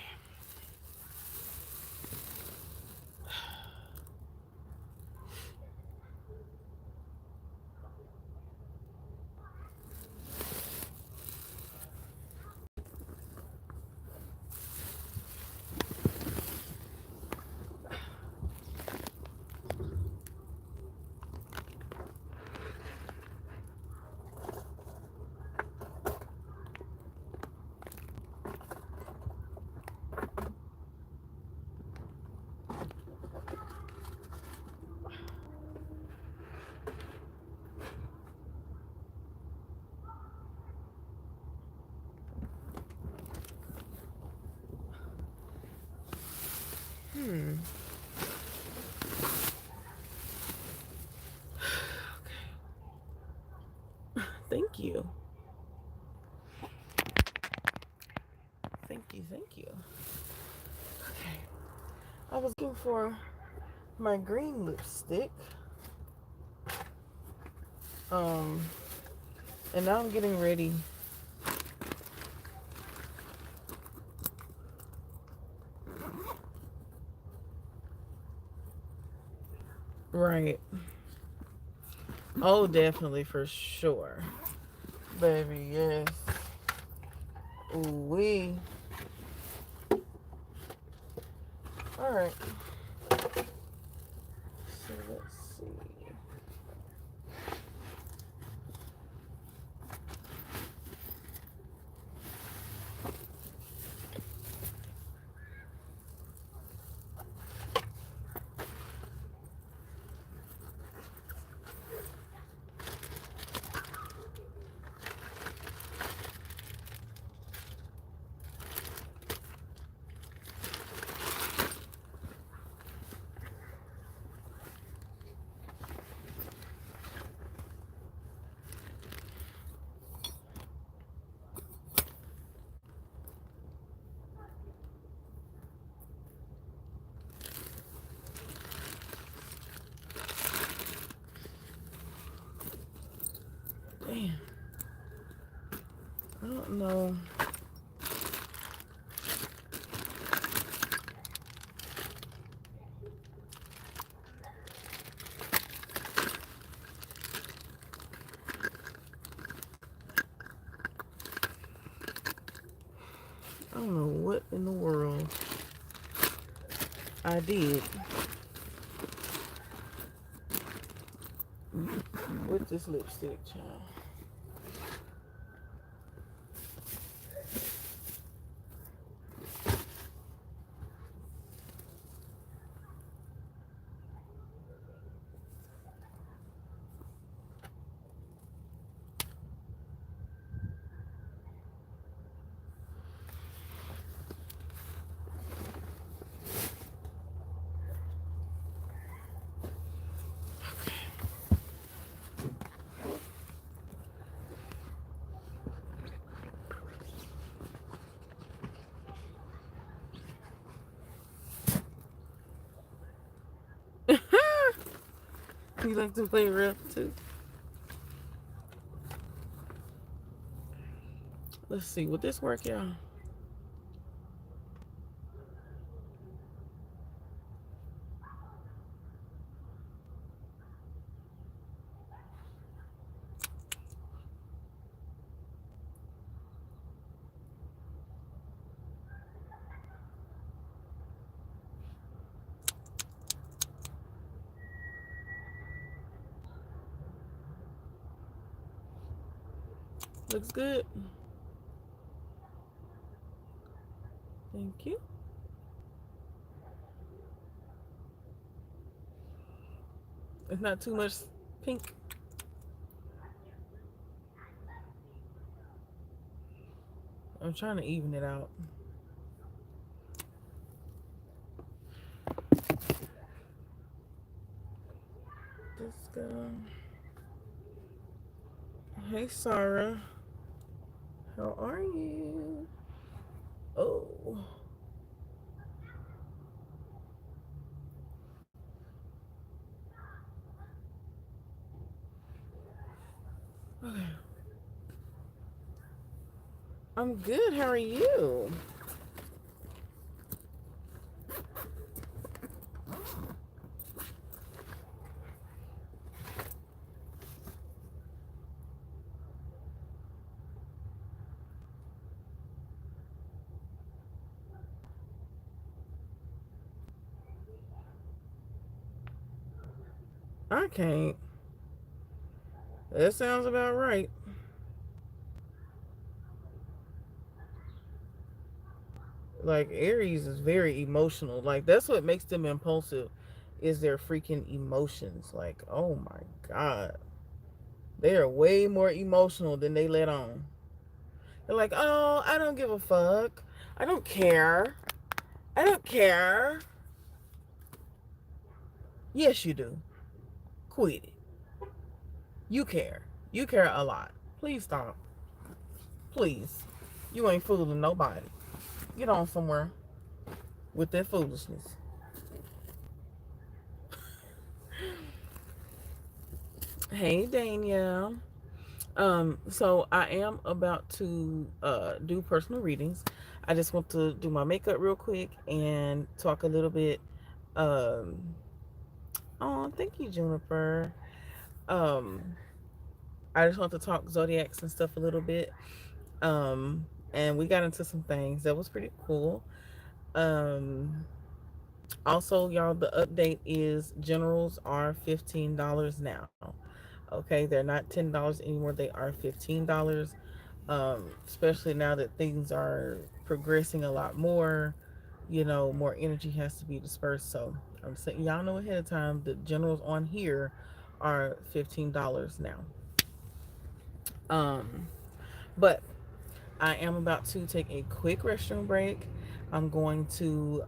Thank you. Thank you. Okay. I was looking for my green lipstick. And now I'm getting ready. Right. Oh, definitely, for sure. Baby, yes. Ooh-wee. Alright. So let's see. Damn. I don't know. I don't know what in the world I did with this lipstick, child. You like to play ref too? Let's see. Would this work, y'all? Looks good. Thank you. It's not too much pink. I'm trying to even it out. This go. Hey, Sarah. How are you? Oh. Okay. I'm good. How are you? I can't. That sounds about right. Like Aries is very emotional. Like that's what makes them impulsive is their freaking emotions. Like, oh my god. They are way more emotional than they let on. They're like, "Oh, I don't give a fuck. I don't care. I don't care." Yes, you do. Quit it. You care. You care a lot. Please stop. Please. You ain't fooling nobody. Get on somewhere with that foolishness. Hey, Danielle. So I am about to do personal readings. I just want to do my makeup real quick and talk a little bit. Um, oh, thank you, Juniper. Um, I just want to talk zodiacs and stuff a little bit. And we got into some things that was pretty cool. Um, Also, y'all, the update is generals are $15 now. Okay, they're not $10 anymore. They are $15. Especially now that things are progressing a lot more. You know, more energy has to be dispersed. So I'm saying, y'all know ahead of time the generals on here are $15 now. Um, but I am about to take a quick restroom break. I'm going to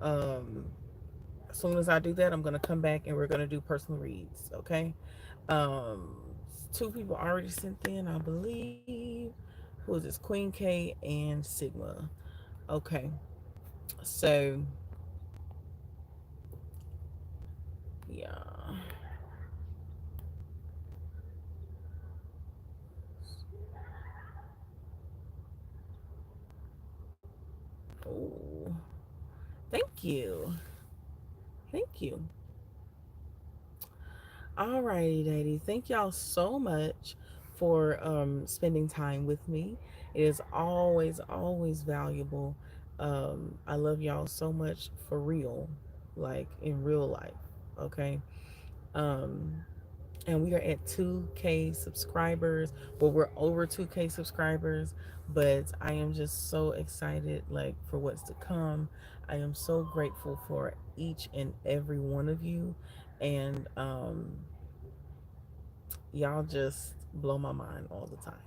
as soon as I do that, I'm gonna come back and we're gonna do personal reads. Okay. Um, Two people already sent in, I believe. Who is this? Queen K and Sigma. Okay. So yeah. Oh, thank you. Thank you. Alrighty, ladies. Thank y'all so much for spending time with me. It is always, always valuable. I love y'all so much for real, like in real life. Okay. Um, and we are at 2K subscribers. Well, we're over 2K subscribers, but I am just so excited, like, for what's to come. I am so grateful for each and every one of you. And y'all just blow my mind all the time.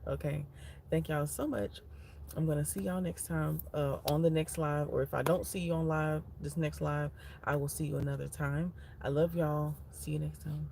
Okay. Thank y'all so much. I'm gonna see y'all next time on the next live, or if I don't see you on live this next live, I will see you another time. I love y'all. See you next time.